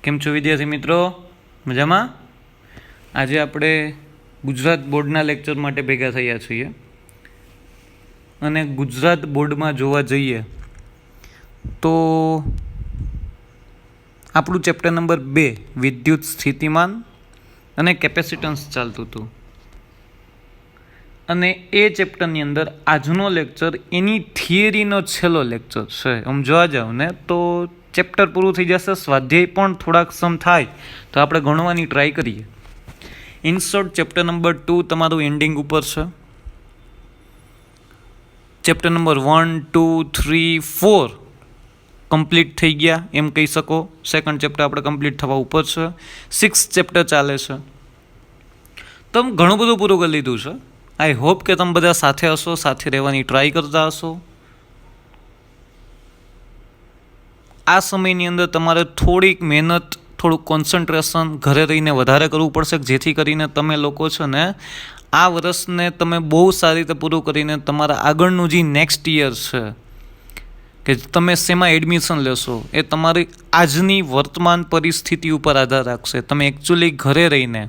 કેમ છો વિદ્યાર્થી મિત્રો? મજામાં? આજે આપણે ગુજરાત બોર્ડના લેક્ચર માટે ભેગા થયા છીએ અને ગુજરાત બોર્ડમાં જોવા જઈએ તો આપણું ચેપ્ટર નંબર 2 વિદ્યુત સ્થિતિમાન અને કેપેસિટન્સ ચાલતું હતું અને એ ચેપ્ટરની અંદર આજનો લેક્ચર એની થિયરીનો છેલ્લો લેક્ચર છે. આમ જોવા જાવ ને તો ચેપ્ટર પૂરું થઈ જશે, સ્વાધ્યાય પણ થોડાક સમ થાય તો આપણે ગણવાની ટ્રાય કરીએ. ઇન શોર્ટ ચેપ્ટર નંબર 2 તમારું એન્ડિંગ ઉપર છે. ચેપ્ટર નંબર 1, 2, 3, 4 કમ્પ્લીટ થઈ ગયા એમ કહી શકો. સેકન્ડ ચેપ્ટર આપણે કમ્પ્લીટ થવા ઉપર છે. 6 ચેપ્ટર ચાલે છે. તમે ઘણું બધું પૂરું કરી લીધું છે. આઈ હોપ કે તમે બધા સાથે હશો, સાથે રહેવાની ટ્રાય કરતા હશો. આ સમયની અંદર તમારે થોડીક મહેનત, થોડુંક કોન્સન્ટ્રેશન ઘરે રહીને વધારે કરવું પડશે, જેથી કરીને તમે લોકો છો ને આ વર્ષને તમે બહુ સારી રીતે પૂરું કરીને તમારા આગળનું જે નેક્સ્ટ યર છે કે તમે શેમાં એડમિશન લેશો એ તમારી આજની વર્તમાન પરિસ્થિતિ ઉપર આધાર રાખશે. તમે એકચ્યુઅલી ઘરે રહીને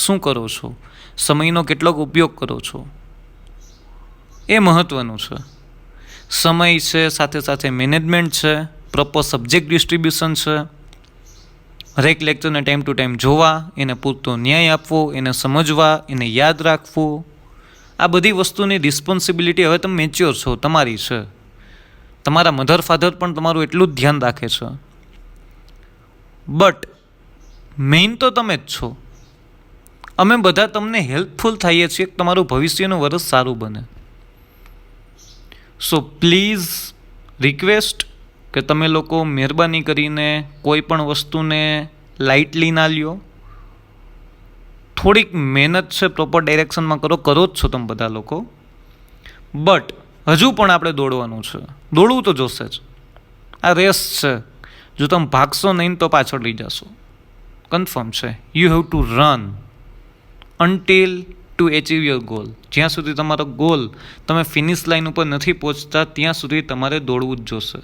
શું કરો છો, સમયનો કેટલોક ઉપયોગ કરો છો, એ મહત્ત્વનું છે. સમય છે, સાથે સાથે મેનેજમેન્ટ છે, પ્રોપર સબ્જેક્ટ ડિસ્ટ્રીબ્યુશન છે, હરેક લેક્ચરને ટાઈમ ટુ ટાઈમ જોવા, એને પૂરતો ન્યાય આપવો, એને સમજવા, એને યાદ રાખવું, આ બધી વસ્તુની રિસ્પોન્સિબિલિટી હવે તમે મેચ્યોર છો, તમારી છે. તમારા મધર ફાધર પણ તમારું એટલું જ ધ્યાન રાખે છે, બટ મેઇન તો તમે જ છો. અમે બધા તમને હેલ્પફુલ થઈએ છીએ કે તમારું ભવિષ્યનું વર્ષ સારું બને. સો પ્લીઝ રિક્વેસ્ટ કે તમે લોકો મહેરબાની કરીને કોઈ પણ વસ્તુને લાઇટલી ના લ્યો. થોડીક મહેનત છે, પ્રોપર ડાયરેક્શનમાં કરો જ છો તમે બધા લોકો, બટ હજુ પણ આપણે દોડવાનું છે. દોડવું તો જોશે જ. આ રેસ છે, જો તમે ભાગશો નહીં તો પાછળ રહી જશો, કન્ફર્મ છે. You have to run until two achieve your goal. જ્યાં સુધી તમારો ગોલ તમે ફિનિશ લાઇન ઉપર નથી પહોંચતા ત્યાં સુધી તમારે દોડવું જ જોશે.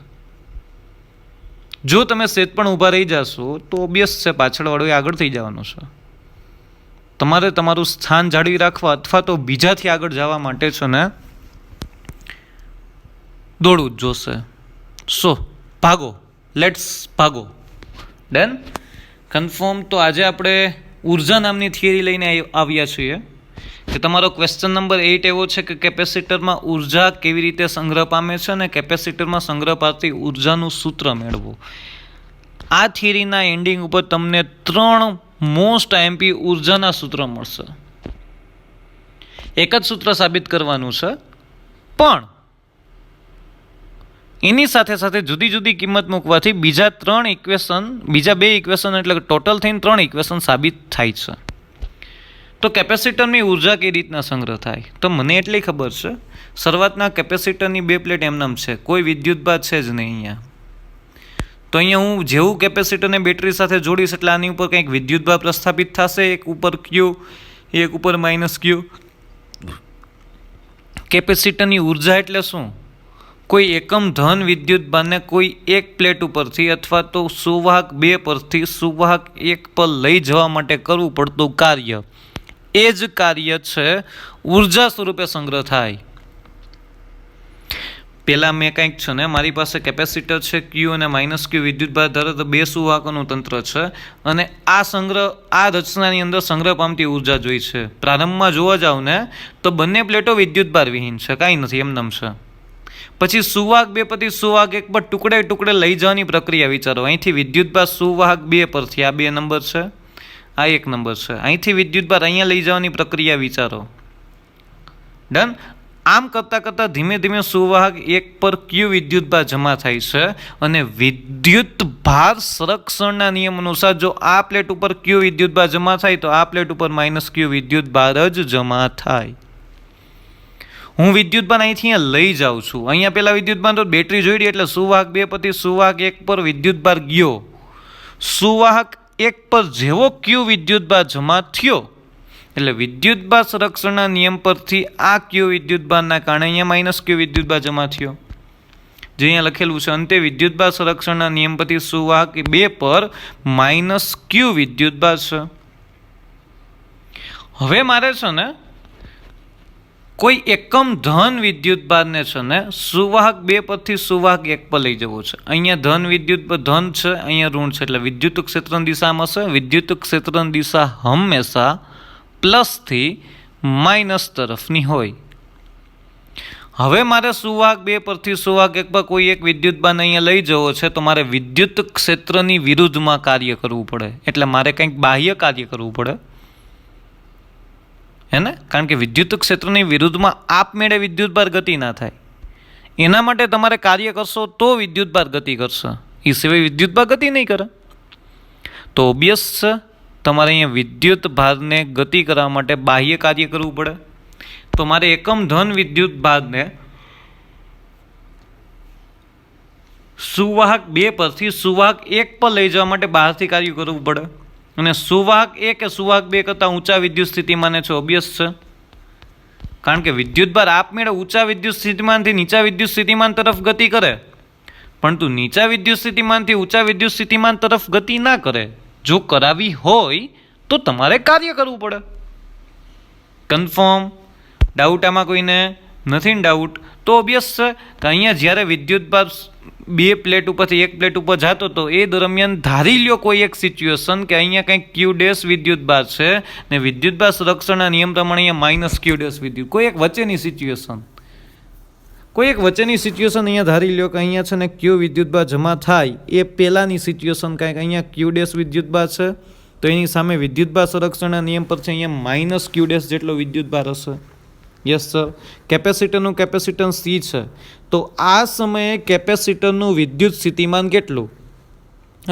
જો તમે સેજ પણ ઊભા રહી જશો તો ઓબ્વિયસ છે પાછળવાળું આગળ થઈ જવાનું છે. તમારે તમારું સ્થાન જાળવી રાખવા અથવા તો બીજાથી આગળ જવા માટે છે ને દોડવું જ જોશે. સો ભાગો, લેટ્સ ભાગો. Done, confirm. તો આજે આપણે ઉર્જા નામની થિયરી લઈને આવ્યા છીએ કે તમારો ક્વેશ્ચન નંબર 8 એવો છે કે કેપેસિટરમાં ઉર્જા કેવી રીતે સંગ્રહ પામે છે અને કેપેસિટરમાં સંગ્રહ પામતી ઉર્જાનું સૂત્ર મેળવો. આ થિયરીના એન્ડિંગ ઉપર તમને 3 મોસ્ટ આઈએમપી ઉર્જાના સૂત્ર મળશે. એક જ સૂત્ર સાબિત કરવાનું છે, પણ એની સાથે સાથે જુદી જુદી કિંમત મૂકવાથી બીજા 2 ઇક્વેશન એટલે ટોટલ થઈને 3 ઇક્વેશન સાબિત થાય છે. તો કેપેસિટરની ઉર્જા કઈ રીતના સંગ્રહ થાય? તો મને એટલી ખબર છે, શરૂઆતના કેપેસિટરની 2 પ્લેટ એમનામ છે, કોઈ વિદ્યુતભાર છે જ નહીં અહીંયા. તો અહીંયા હું જેવું કેપેસિટરને બેટરી સાથે જોડીશ એટલે આની ઉપર કંઈક વિદ્યુતભાર પ્રસ્થાપિત થશે, એક ઉપર ક્યુ, એક ઉપર -Q. કેપેસિટરની ઉર્જા એટલે શું? કોઈ એકમ ધન વિદ્યુતભારને કોઈ એક પ્લેટ ઉપરથી અથવા તો સુવાહક 2 પરથી સુવાહક 1 પર લઈ જવા માટે કરવું પડતું કાર્ય, એ જ કાર્ય છે ઉર્જા સ્વરૂપે સંગ્રહ થાય. પહેલાં મેં કંઈક છે ને મારી પાસે કેપેસિટર છે, Q અને -Q વિદ્યુતભાર ધરાવતા 2 સુવાહકોનું તંત્ર છે અને આ રચનાની અંદર સંગ્રહ પામતી ઉર્જા જોઈ છે. પ્રારંભમાં જોવા જાવ ને તો બંને પ્લેટો વિદ્યુતભાર વિહીન છે, કાંઈ નથી, એમનેમ છે. પછી સુવાહક 2 પરથી સુવાહક 1 પર ટુકડે લઈ જવાની પ્રક્રિયા વિચારો. અહીંથી વિદ્યુતભાર સુવાહક 2 પરથી, આ 2 નંબર છે, આ 1 નંબર છે, અહીંથી વિદ્યુતભાર અહીંયા લઈ જવાની પ્રક્રિયા વિચારો. ડન. આમ કરતાં ધીમે ધીમે સુવાહક 1 પર Q વિદ્યુતભાર જમા થાય છે અને વિદ્યુતભાર સંરક્ષણના નિયમ અનુસાર જો આ પ્લેટ ઉપર Q વિદ્યુતભાર જમા થાય તો આ પ્લેટ ઉપર -Q વિદ્યુતભાર જ જમા થાય. હું વિદ્યુતભાર અહીંથી લઈ જાઉં છું. અહીંયા પહેલાં વિદ્યુતભાર તો બેટરી જોઈડી એટલે સુવાહક 2 પરથી સુવાહક 1 પર વિદ્યુતભાર ગયો. સુવાહક 1 પર જેવો Q વિદ્યુતભાર જમા થયો એટલે વિદ્યુતભાર સંરક્ષણના નિયમ પરથી આ Q વિદ્યુતભારના કારણે અહીંયા -Q વિદ્યુતભાર જમા થયો. જે અહીંયા લખેલું છે, અંતે વિદ્યુતભાર સંરક્ષણના નિયમ પરથી સુવાહક 2 પર -q વિદ્યુતભાર છે. હવે મારે છે ને કોઈ એકમ ધન વિદ્યુતભારને છે ને સુવાહક 2 પરથી સુવાહક 1 પર લઈ જવું છે. અહીંયા ધન વિદ્યુત ધન છે, અહીંયા ઋણ છે, એટલે વિદ્યુત ક્ષેત્રની દિશામાં હશે. વિદ્યુત ક્ષેત્રની દિશા હંમેશા પ્લસથી માઇનસ તરફની હોય. હવે મારે સુવાહક 2 પરથી સુવાહક 1 પર કોઈ એક વિદ્યુતભારને અહીંયા લઈ જવો છે, તો મારે વિદ્યુત ક્ષેત્રની વિરુદ્ધમાં કાર્ય કરવું પડે. એટલે મારે કંઈક બાહ્ય કાર્ય કરવું પડે, હે ને? કારણ કે વિદ્યુત ક્ષેત્રની વિરુદ્ધમાં આપમેળે વિદ્યુતભાર ગતિ ના થાય. એના માટે તમારે કાર્ય કરશો તો વિદ્યુતભાર ગતિ કરશે, એ સિવાય વિદ્યુતભાર ગતિ નહીં કરે. તો ઓબ્વિયસ છે તમારે અહીંયા વિદ્યુતભારને ગતિ કરવા માટે બાહ્ય કાર્ય કરવું પડે. તો મારે એકમ ધન વિદ્યુતભારને સુવાહક 2 પરથી સુવાહક 1 પર લઈ જવા માટે બહારથી કાર્ય કરવું પડે. અને સુવાહક 1 કે સુવાહક 2 કરતાં ઊંચા વિદ્યુત સ્થિતિમાને છે, ઓબ્વિયસ છે. કારણ કે વિદ્યુતભાર આપમેળે ઊંચા વિદ્યુત સ્થિતિમાનથી નીચા વિદ્યુત સ્થિતિમાન તરફ ગતિ કરે, પરંતુ નીચા વિદ્યુત સ્થિતિમાનથી ઊંચા વિદ્યુત સ્થિતિમાન તરફ ગતિ ના કરે. જો કરાવી હોય તો તમારે કાર્ય કરવું પડે. કન્ફર્મ? ડાઉટ આમાં કોઈને નથી ને ડાઉટ? તો ઓબ્વિયસ છે કે અહીંયા જ્યારે વિદ્યુતભાર 2 પ્લેટ ઉપરથી 1 પ્લેટ ઉપર જતો હતો એ દરમિયાન ધારી લ્યો કોઈ એક સિચ્યુએશન કે અહીંયા કંઈક ક્યુ ડેશ વિદ્યુતભાર છે ને વિદ્યુતભાર સંરક્ષણના નિયમ પ્રમાણે અહીંયા -q ડેશ વિદ્યુત, કોઈ એક વચ્ચેની સિચ્યુએશન અહીંયા ધારી લ્યો કે અહીંયા છે ને ક્યુ વિદ્યુતભાર જમા થાય એ પહેલાંની સિચ્યુએશન કાંઈક અહીંયા ક્યુ ડેશ વિદ્યુતભાર છે, તો એની સામે વિદ્યુતભાર સંરક્ષણના નિયમ પર છે અહીંયા -q ડેશ જેટલો વિદ્યુતભાર હશે. Yes sir. કેપેસિટરનું કેપેસિટન્સ C છે, તો આ સમયે કેપેસિટરનું વિદ્યુત સ્થિતિમાન કેટલું,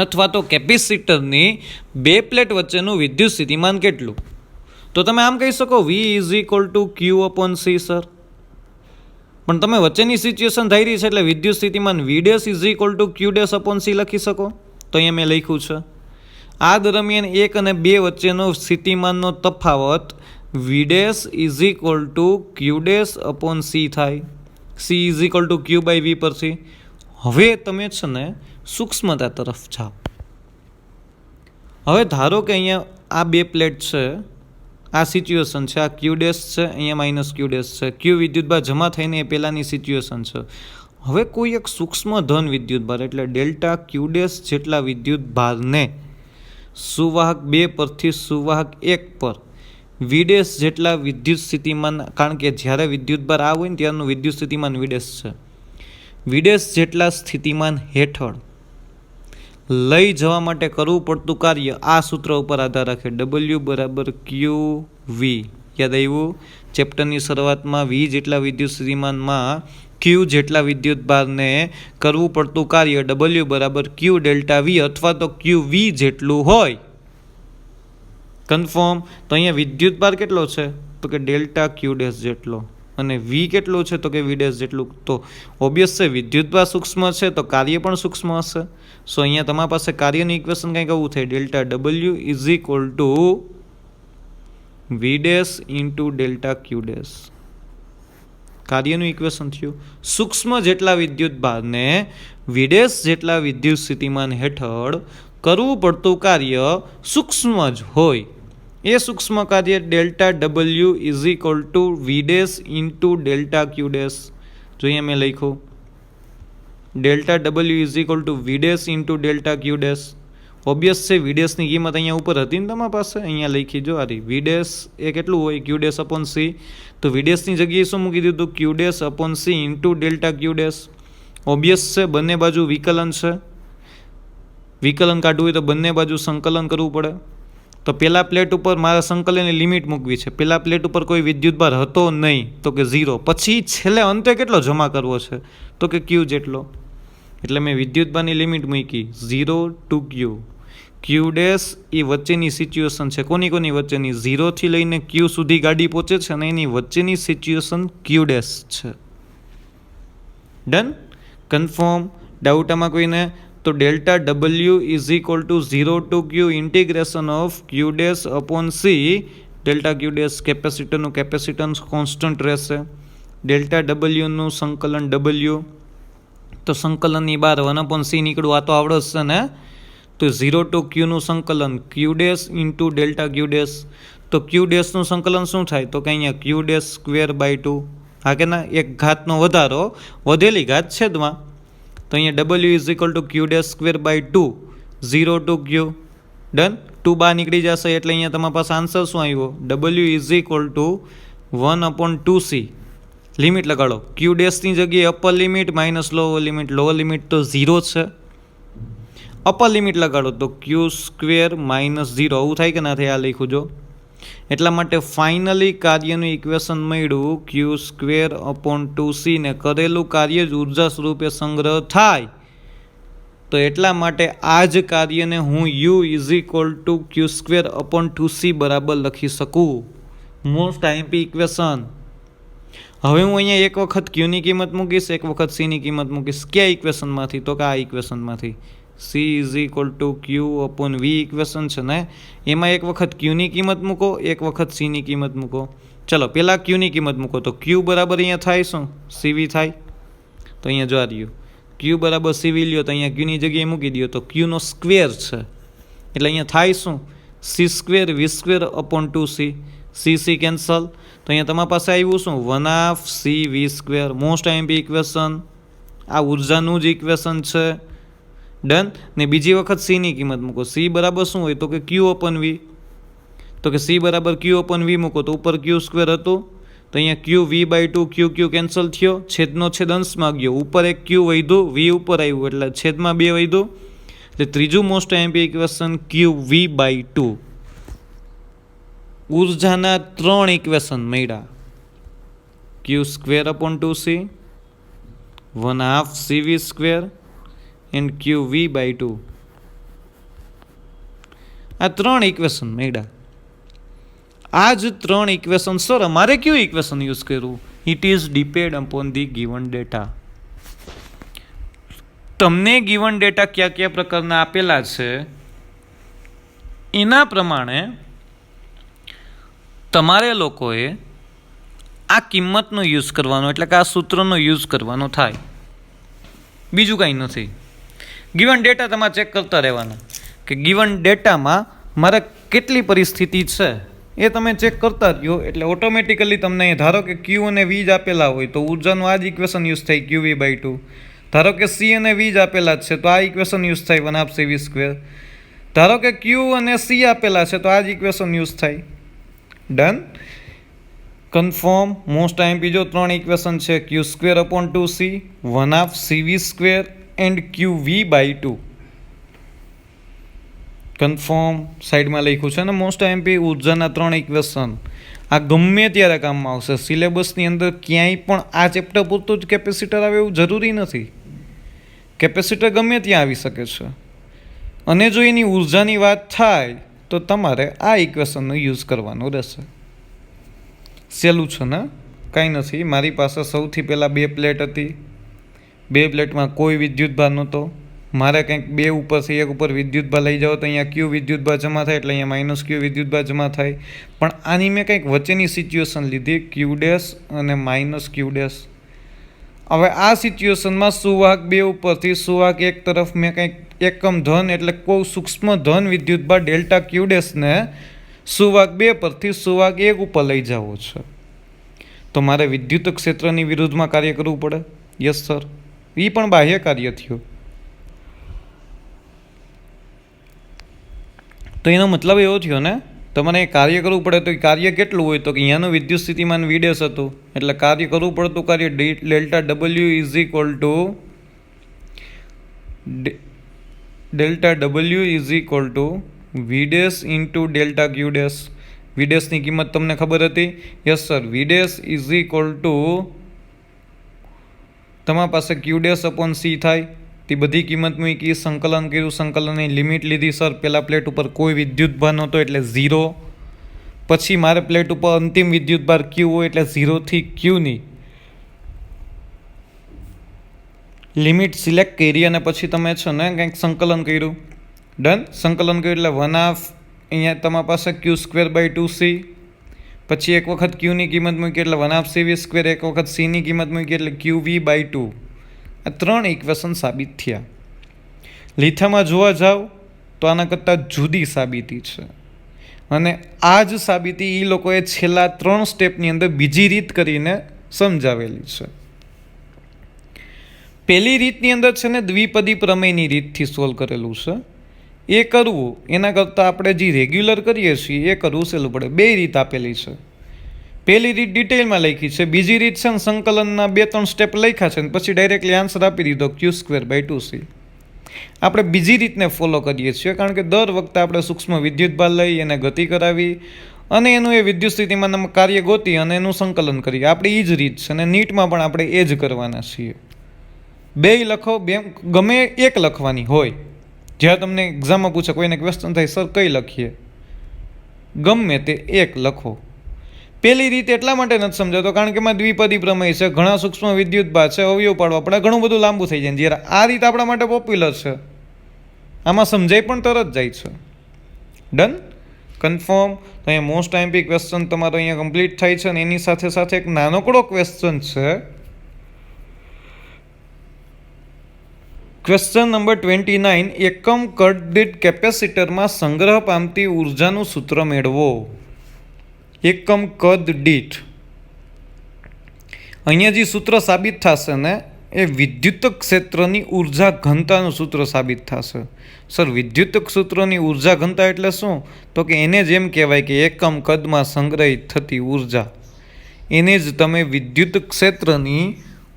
અથવા તો કેપેસિટરની 2 પ્લેટ વચ્ચેનું વિદ્યુત સ્થિતિમાન કેટલું? તો તમે આમ કહી શકો V = Q/C સર. પણ તમે વચ્ચેની સિચ્યુએશન ધારી છે એટલે વિદ્યુત સ્થિતિમાન V' = Q'/C લખી શકો. તો અહીંયા મેં લખ્યું છે. આ દરમિયાન 1 અને 2 વચ્ચેનો સ્થિતિમાનનો તફાવત V' = Q'/C થાય. C = Q/V પરથી. હવે તમે છે ને સૂક્ષ્મતા તરફ જાઓ. હવે ધારો કે અહીંયા આ 2 પ્લેટ છે, આ સિચ્યુએશન છે, આ Q' છે, અહીંયા -Q' છે. Q વિદ્યુતભાર જમા થઈને એ પહેલાંની સિચ્યુએશન છે. હવે કોઈ એક સૂક્ષ્મ ધન વિદ્યુતભાર એટલે ΔQ' જેટલા વિદ્યુતભારને સુવાહક 2 પરથી સુવાહક 1 પર V' જેટલા વિદ્યુત સ્થિતિમાન, કારણ કે જ્યારે વિદ્યુતભાર આ હોય ને ત્યારનું વિદ્યુત સ્થિતિમાન V' છે, V' જેટલા સ્થિતિમાન હેઠળ લઈ જવા માટે કરવું પડતું કાર્ય આ સૂત્ર ઉપર આધાર રાખે. W = QV. યાદ આવ્યું? ચેપ્ટરની શરૂઆતમાં V જેટલા વિદ્યુત સ્થિતિમાનમાં Q જેટલા વિદ્યુતભારને કરવું પડતું કાર્ય W = Q∆V અથવા તો QV જેટલું હોય. કન્ફર્મ? તો અહીંયા વિદ્યુતભાર કેટલો છે? તો કે ΔQ' જેટલો. અને V કેટલો છે? તો કે V' જેટલું. તો ઓબ્વિયસ છે વિદ્યુતભાર સૂક્ષ્મ છે તો કાર્ય પણ સૂક્ષ્મ હશે. સો અહીંયા તમારી પાસે કાર્યનું ઇક્વેશન કંઈક આવું થાય, ΔW = V' × ΔQ'. કાર્યનું ઇક્વેશન થયું. સૂક્ષ્મ જેટલા વિદ્યુતભારને V' જેટલા વિદ્યુત સ્થિતિમાન હેઠળ કરવું પડતું કાર્ય સૂક્ષ્મ જ હોય. એ સૂક્ષ્મ કાર્ય ΔW = V' × ΔQ'. જો અહીંયા મેં લખ્યું ΔW = V' × ΔQ'. ઓબ્વિયસ છે V' ની કિંમત અહીંયા ઉપર હતી ને તમારી પાસે, અહીંયા લખી જો આરી V' એ કેટલું હોય Q'/C. તો V' ની જગ્યાએ શું મૂકી દીધું? Q'/C × ΔQ'. ઓબ્વિયસ છે બંને બાજુ વિકલન છે, વિકલન કાઢવું હોય તો બંને બાજુ સંકલન કરવું પડે. તો પહેલા પ્લેટ ઉપર મારા સંકલનની લિમિટ મૂકવી છે. પહેલા પ્લેટ ઉપર કોઈ વિદ્યુતભાર હતો નહીં, તો કે 0. પછી છેલ્લે અંતે કેટલો જમા કરવો છે? તો કે Q જેટલો. એટલે મેં વિદ્યુતભારની લિમિટ મૂકી 0 to Q. Q' એ વચ્ચેની સિચ્યુએશન છે. કોની વચ્ચેની? 0 થી લઈને Q સુધી ગાડી પહોંચે છે અને એની વચ્ચેની સિચ્યુએશન Q' છે. ડન? કન્ફર્મ? ડાઉટ આમાં કોઈને? તો ΔW = 0 to Q ∫Q'/C. ΔQ' કેપેસિટરનું કેપેસિટન્સ કોન્સ્ટન્ટ રહેશે. ΔW નું સંકલન W. તો સંકલનની બહાર 1/c નીકળવું, આ તો આવડે જ છે ને. તો 0 to q નું સંકલન q dash into delta Q dash. તો ક્યુ ડેશનું સંકલન શું થાય? તો કે અહીંયા ક્યુ ડેશ સ્ક્વેર બાય 2. હા કે ના, એક ઘાતનો વધારો, વધેલી ઘાત છેદમાં. તો અહીંયા w is equal to q dash square by 2, 0 to q. Done. 2 બહાર નીકળી જશે એટલે અહીંયા તમારી પાસે આન્સર શું આવ્યો? w is equal two 1/2c. Limit લગાડો. ક્યુ ડેશની જગ્યાએ upper limit minus lower limit. Lower limit તો 0 છે. અપર લિમિટ લગાડો તો ક્યુ સ્ક્વેર માઇનસ 0. આવું થાય કે ના થાય? આ લખ્યું જો. એટલા માટે ફાઇનલી કાર્યનું ઇક્વેશન મળ્યું ક્યુ સ્ક્વેર અપોન 2c ને કરેલું કાર્ય જ ઉર્જા સ્વરૂપે સંગ્રહ થાય. તો એટલા માટે આ જ કાર્યને હું u is equal to Q square upon 2c બરાબર લખી શકું. Most IMP equation. હવે હું અહીંયા એક વખત ક્યુની કિંમત મૂકીશ, એક વખત સીની કિંમત મૂકીશ. કયા ઇક્વેશનમાંથી? તો કે આ ઇક્વેશનમાંથી. c is equal to q upon v equation છે ને, એમાં એક વખત ક્યુની કિંમત મૂકો, એક વખત સીની કિંમત મૂકો. ચલો પહેલાં ક્યુની કિંમત મૂકો તો ક્યુ બરાબર અહીંયા થાય શું? સીવી થાય. તો અહીંયા જોવા રહ્યું ક્યુ બરાબર સીવી લ્યો તો અહીંયા ક્યુની જગ્યાએ મૂકી દો તો ક્યુનો સ્ક્વેર છે એટલે અહીંયા થાય શું? C square V square upon 2c. C cancel. તો અહીંયા તમારી પાસે આવ્યું શું? 1/c(v²). Most IMP equation. આ ઉર્જાનું જ ઇક્વેશન છે. ડન. ને બીજી વખત સીની કિંમત મૂકો. સી બરાબર શું હોય? તો કે ક્યુ અપન વી. તો કે સી બરાબર ક્યુ અપન વી મૂકો તો ઉપર ક્યુ સ્ક્વેર હતું તો અહીંયા ક્યુ V by 2 Q Q cancel થયો. છેદનો છેદ અંશમાં ગયો. ઉપર એક ક્યુ વધ્યું, વી ઉપર આવ્યું એટલે છેદમાં 2 વધ્યું. એટલે ત્રીજું most IMP equation Q V by 2. ઉર્જાના 3 ઇક્વેશન મળ્યા. Q square upon 2c, 1/2cv² and Q V by 2. આ 3 ઇક્વેશન મળ્યા. આ જ 3 ઇક્વેશન સર અમારે કયું ઇક્વેશન યુઝ કરવું? It is depend upon the given data. તમને ગિવન ડેટા કયા કયા પ્રકારના આપેલા છે એના પ્રમાણે તમારે લોકોએ આ કિંમતનો યુઝ કરવાનો, એટલે કે આ સૂત્રનો યુઝ કરવાનો થાય. બીજું કાંઈ નથી. ગિવન ડેટા તમારે ચેક કરતા રહેવાના કે ગિવન ડેટામાં મારે કેટલી પરિસ્થિતિ છે એ તમે ચેક કરતા રહ્યો એટલે ઓટોમેટિકલી તમને ધારો કે ક્યુ અને વી જ આપેલા હોય તો ઉર્જાનું આ જ ઇક્વેશન યુઝ થાય ક્યુ વી બાય 2. ધારો કે સી અને વી જ આપેલા છે તો આ ઇક્વેશન યુઝ થાય 1/cv². ધારો કે ક્યુ અને સી આપેલા છે તો આ જ ઇક્વેશન યુઝ થાય. ડન. કન્ફર્મ. મોસ્ટ આઈએમપી જો 3 ઇક્વેશન છે Q square upon 2c, 1/cv² and Q V by 2. Confirm. સાઈડમાં લખ્યું છે ને મોસ્ટ આઈએમપી ઉર્જાના 3 ઇક્વેશન. આ ગમે ત્યારે કામમાં આવશે. સિલેબસની અંદર ક્યાંય પણ આ ચેપ્ટર પૂરતું જ કેપેસિટર આવે એવું જરૂરી નથી. કેપેસિટર ગમે ત્યાં આવી શકે છે. અને જો એની ઉર્જાની વાત થાય તો તમારે આ ઇક્વેશનનો યુઝ કરવાનો રહેશે. સહેલું છે ને? કાંઈ નથી. મારી પાસે સૌથી પહેલાં 2 પ્લેટ હતી. 2 પ્લેટમાં કોઈ વિદ્યુતભાર નહોતો. મારે કંઈક 2 ઉપરથી 1 ઉપર વિદ્યુતભાર લઈ જાઓ તો અહીંયા ક્યુ વિદ્યુતભાર જમા થાય એટલે અહીંયા માઇનસ ક્યુ વિદ્યુતભાર જમા થાય. પણ આની મેં કંઈક વચ્ચેની સિચ્યુએશન લીધી ક્યુ ડેશ અને માઇનસ ક્યુ ડેશ. હવે આ સિચ્યુએશનમાં સુવાહક 2 ઉપરથી સુવાહક 1 તરફ મેં કંઈક એકમ ધન એટલે કોઈ સૂક્ષ્મ ધન વિદ્યુતભાર ડેલ્ટા ક્યુ ડેશને સુવાહક 2 પરથી સુવાહક 1 ઉપર લઈ જવો છે તો મારે વિદ્યુત ક્ષેત્રની વિરુદ્ધમાં કાર્ય કરવું પડે. Yes sir. એ પણ બાહ્ય કાર્ય થયું. તો એનો મતલબ એવો થયો ને તમારે કાર્ય કરવું પડે તો કાર્ય કેટલું હોય તો કે અહીંયાનું વિદ્યુત સ્થિતિમાન વી ડેશ હતું એટલે કાર્ય કરવું પડતું કાર્ય delta W is equal to V dash into delta Q dash. V ડેશની કિંમત તમને ખબર હતી? Yes sir. V dash is equal to તમારા પાસે ક્યુ ડેશ અપોન સી થાય. તે બધી કિંમત મૂકી, સંકલન કર્યું, સંકલનની લિમિટ લીધી. સર પહેલાં પ્લેટ ઉપર કોઈ વિદ્યુતભાર નહોતો એટલે 0. પછી મારે પ્લેટ ઉપર અંતિમ વિદ્યુતભાર ક્યુ હોય એટલે 0 થી ક્યુની લિમિટ સિલેક્ટ કરી અને પછી તમે છે ને કંઈક સંકલન કર્યું. ડન. સંકલન કર્યું એટલે 1/2 અહીંયા તમારી પાસે ક્યુ સ્ક્વેર બાય 2c. પછી એક વખત ક્યુની કિંમત મૂકી એટલે 1/2cv². એક વખત સીની કિંમત મૂકી એટલે ક્યુ વી બાય 2. આ 3 ઇક્વેશન સાબિત થયા. લીથામાં જોવા જાવ તો આના કરતાં જુદી સાબિતી છે, અને આ જ સાબિતી એ લોકોએ છેલ્લા 3 સ્ટેપની અંદર બીજી રીત કરીને સમજાવેલી છે. પહેલી રીતની અંદર છે ને દ્વિપદી પ્રમેયની રીતથી સોલ્વ કરેલું છે. એ કરવું એના કરતાં આપણે જે રેગ્યુલર કરીએ છીએ એ કરવું સહેલું પડે. 2 રીત આપેલી છે. પહેલી રીત ડિટેલમાં લખી છે, બીજી રીત છે ને સંકલનના 2-3 સ્ટેપ લખ્યા છે, અને પછી ડાયરેક્ટલી આન્સર આપી દીધો q²/2c. આપણે બીજી રીતને ફોલો કરીએ છીએ, કારણ કે દર વખતે આપણે સૂક્ષ્મ વિદ્યુતભાર લઈ એને ગતિ કરાવી અને એનું એ વિદ્યુત સ્થિતિમાન કાર્ય ગોતી અને એનું સંકલન કરીએ. આપણી એ જ રીત છે, અને નીટમાં પણ આપણે એ જ કરવાના છીએ. 2 લખો, ગમે એક લખવાની હોય. જ્યાં તમને એક્ઝામમાં પૂછે, કોઈને ક્વેશ્ચન થાય સર કઈ લખીએ, ગમે તે એક લખો. પહેલી રીત એટલા માટે નથી સમજાતો કારણ કે એમાં દ્વિપદી પ્રમેય છે, ઘણા સૂક્ષ્મ વિદ્યુતભાર છે, અવયવ પાડવા પડે, ઘણું બધું લાંબુ થઈ જાય. જ્યારે આ રીત આપણા માટે પોપ્યુલર છે, આમાં સમજાય પણ તરત જાય છે. Done, confirm. તો અહીંયા મોસ્ટ આઈએમપી ક્વેશ્ચન તમારો અહીંયા કમ્પ્લીટ થાય છે, અને એની સાથે સાથે એક નાનકડો ક્વેશ્ચન છે. ક્વેશ્ચન નંબર 29, એકમ કદ દીઠ કેપેસિટરમાં સંગ્રહ પામતી ઉર્જાનું સૂત્ર મેળવો. એકમ કદ દીઠ અહીંયા જે સૂત્ર સાબિત થશે ને એ વિદ્યુત ક્ષેત્રની ઉર્જા ઘનતાનું સૂત્ર સાબિત થશે. સર વિદ્યુત ક્ષેત્રની ઉર્જા ઘનતા એટલે શું? તો કે એને જ એમ કહેવાય કે એકમ કદમાં સંગ્રહિત થતી ઉર્જા, એને જ તમે વિદ્યુત ક્ષેત્રની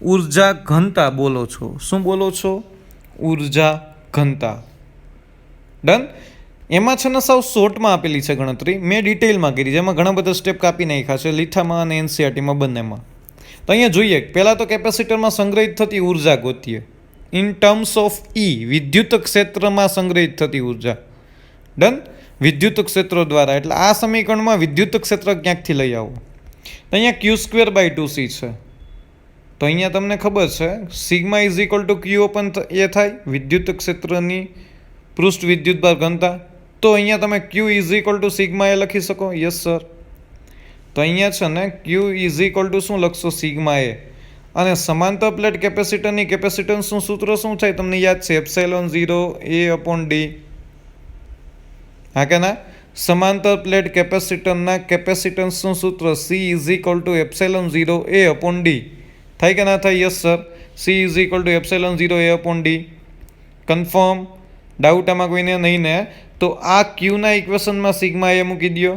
ઉર્જા ઘનતા બોલો છો. શું બોલો છો? ઉર્જા ઘનતા. ડન. એમાં છે ને સાવ શોર્ટમાં આપેલી છે ગણતરી, મેં ડિટેલમાં કરી, જેમાં ઘણા બધા સ્ટેપ કાપી નાખ્યા છે લીથામાં અને એનસીઆરટીમાં બંનેમાં. તો અહીંયા જોઈએ, પહેલાં તો કેપેસિટરમાં સંગ્રહિત થતી ઉર્જા ગોતીએ ઇન ટર્મ્સ ઓફ ઈ, વિદ્યુત ક્ષેત્રમાં સંગ્રહિત થતી ઉર્જા. ડન. વિદ્યુત ક્ષેત્રો દ્વારા, એટલે આ સમીકરણમાં વિદ્યુત ક્ષેત્ર ક્યાંકથી લઈ આવો. તો અહીંયા q²/2c છે. તો અહીંયા તમને ખબર છે sigma is equal to q upon A થાય વિદ્યુત ક્ષેત્રની પૃષ્ઠ વિદ્યુતભાર ઘનતા. તો અહીંયા તમે q is equal to sigma A લખી શકો. Yes sir. તો અહીંયા છે ને q ઇઝ ઇક્વલ ટુ શું લખશો? સિગ્મા એ. અને સમાંતર પ્લેટ કેપેસિટરની કેપેસિટન્સનું સૂત્ર શું થાય તમને યાદ છે? ε0 A/d. હા કે ના? સમાંતર પ્લેટ કેપેસિટરના કેપેસિટન્સનું સૂત્ર C is equal to ε0 A/d. થાય કે ના થાય? Yes sir. C is equal to ε0 A/d. Confirm. Doubt આમાં કોઈને નહીં ને? તો આ ક્યુના ઇક્વેશનમાં સિગ્મા એ મૂકી દો,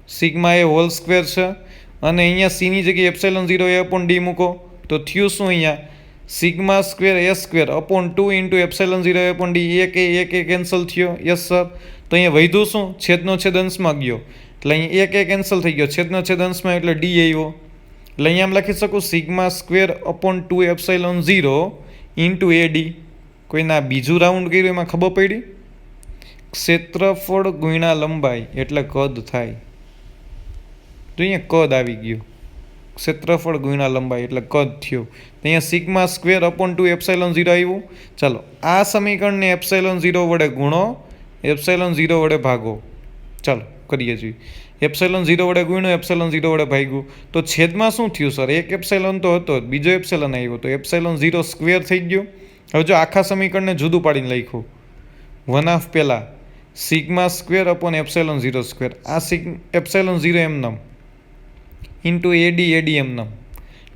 સિગ્મા એ હોલ સ્ક્વેર છે, અને અહીંયા સીની જગ્યાએ ε0 A/d મૂકો. તો થયું શું? અહીંયા સિગ્મા સ્ક્વેર એ સ્ક્વેર અપોન 2 ઇન્ટુ ε0 A/d. એક કેન્સલ થયો. Yes sir. તો અહીંયા વધ્યું શું? છેદનો છેદ અંશમાં ગયો, એટલે અહીંયા એક કેન્સલ થઈ ગયો, છેદનો છેદ અંશમાં એટલે ડી આવ્યો. એટલે અહીંયા આમ લખી શકું sigma square upon 2 ε0 into AD. કોઈના બીજું રાઉન્ડ કર્યું એમાં ખબર પડી? ક્ષેત્રફળ ગુણ્યા લંબાઈ એટલે કદ થાય. તો અહીંયા કદ આવી ગયું, ક્ષેત્રફળ ગુણ્યા લંબાઈ એટલે કદ થયું. અહીંયા સિગ્મા સ્ક્વેર અપોન 2 ε0 આવ્યું. ચાલો આ સમીકરણને ε0 વડે ગુણો, ε0 વડે ભાગો. ચાલો કરીએ છીએ. ε0 વડે ગુણ્યો, ε0 વડે ભાગ્યું. તો છેદમાં શું થયું સર? એક એપ્સાઇલોન તો હતો, બીજો એપ્સાઇલોન આવ્યો, તો ε0 સ્ક્વેર થઈ ગયો. હવે જો આખા સમીકરણને જુદું પાડીને લખ્યું, 1/2 પહેલાં સિગ્મા સ્ક્વેર અપોન ε0 સ્ક્વેર, આ ε0 એમનમ ઇન્ટુ AD એમનમ.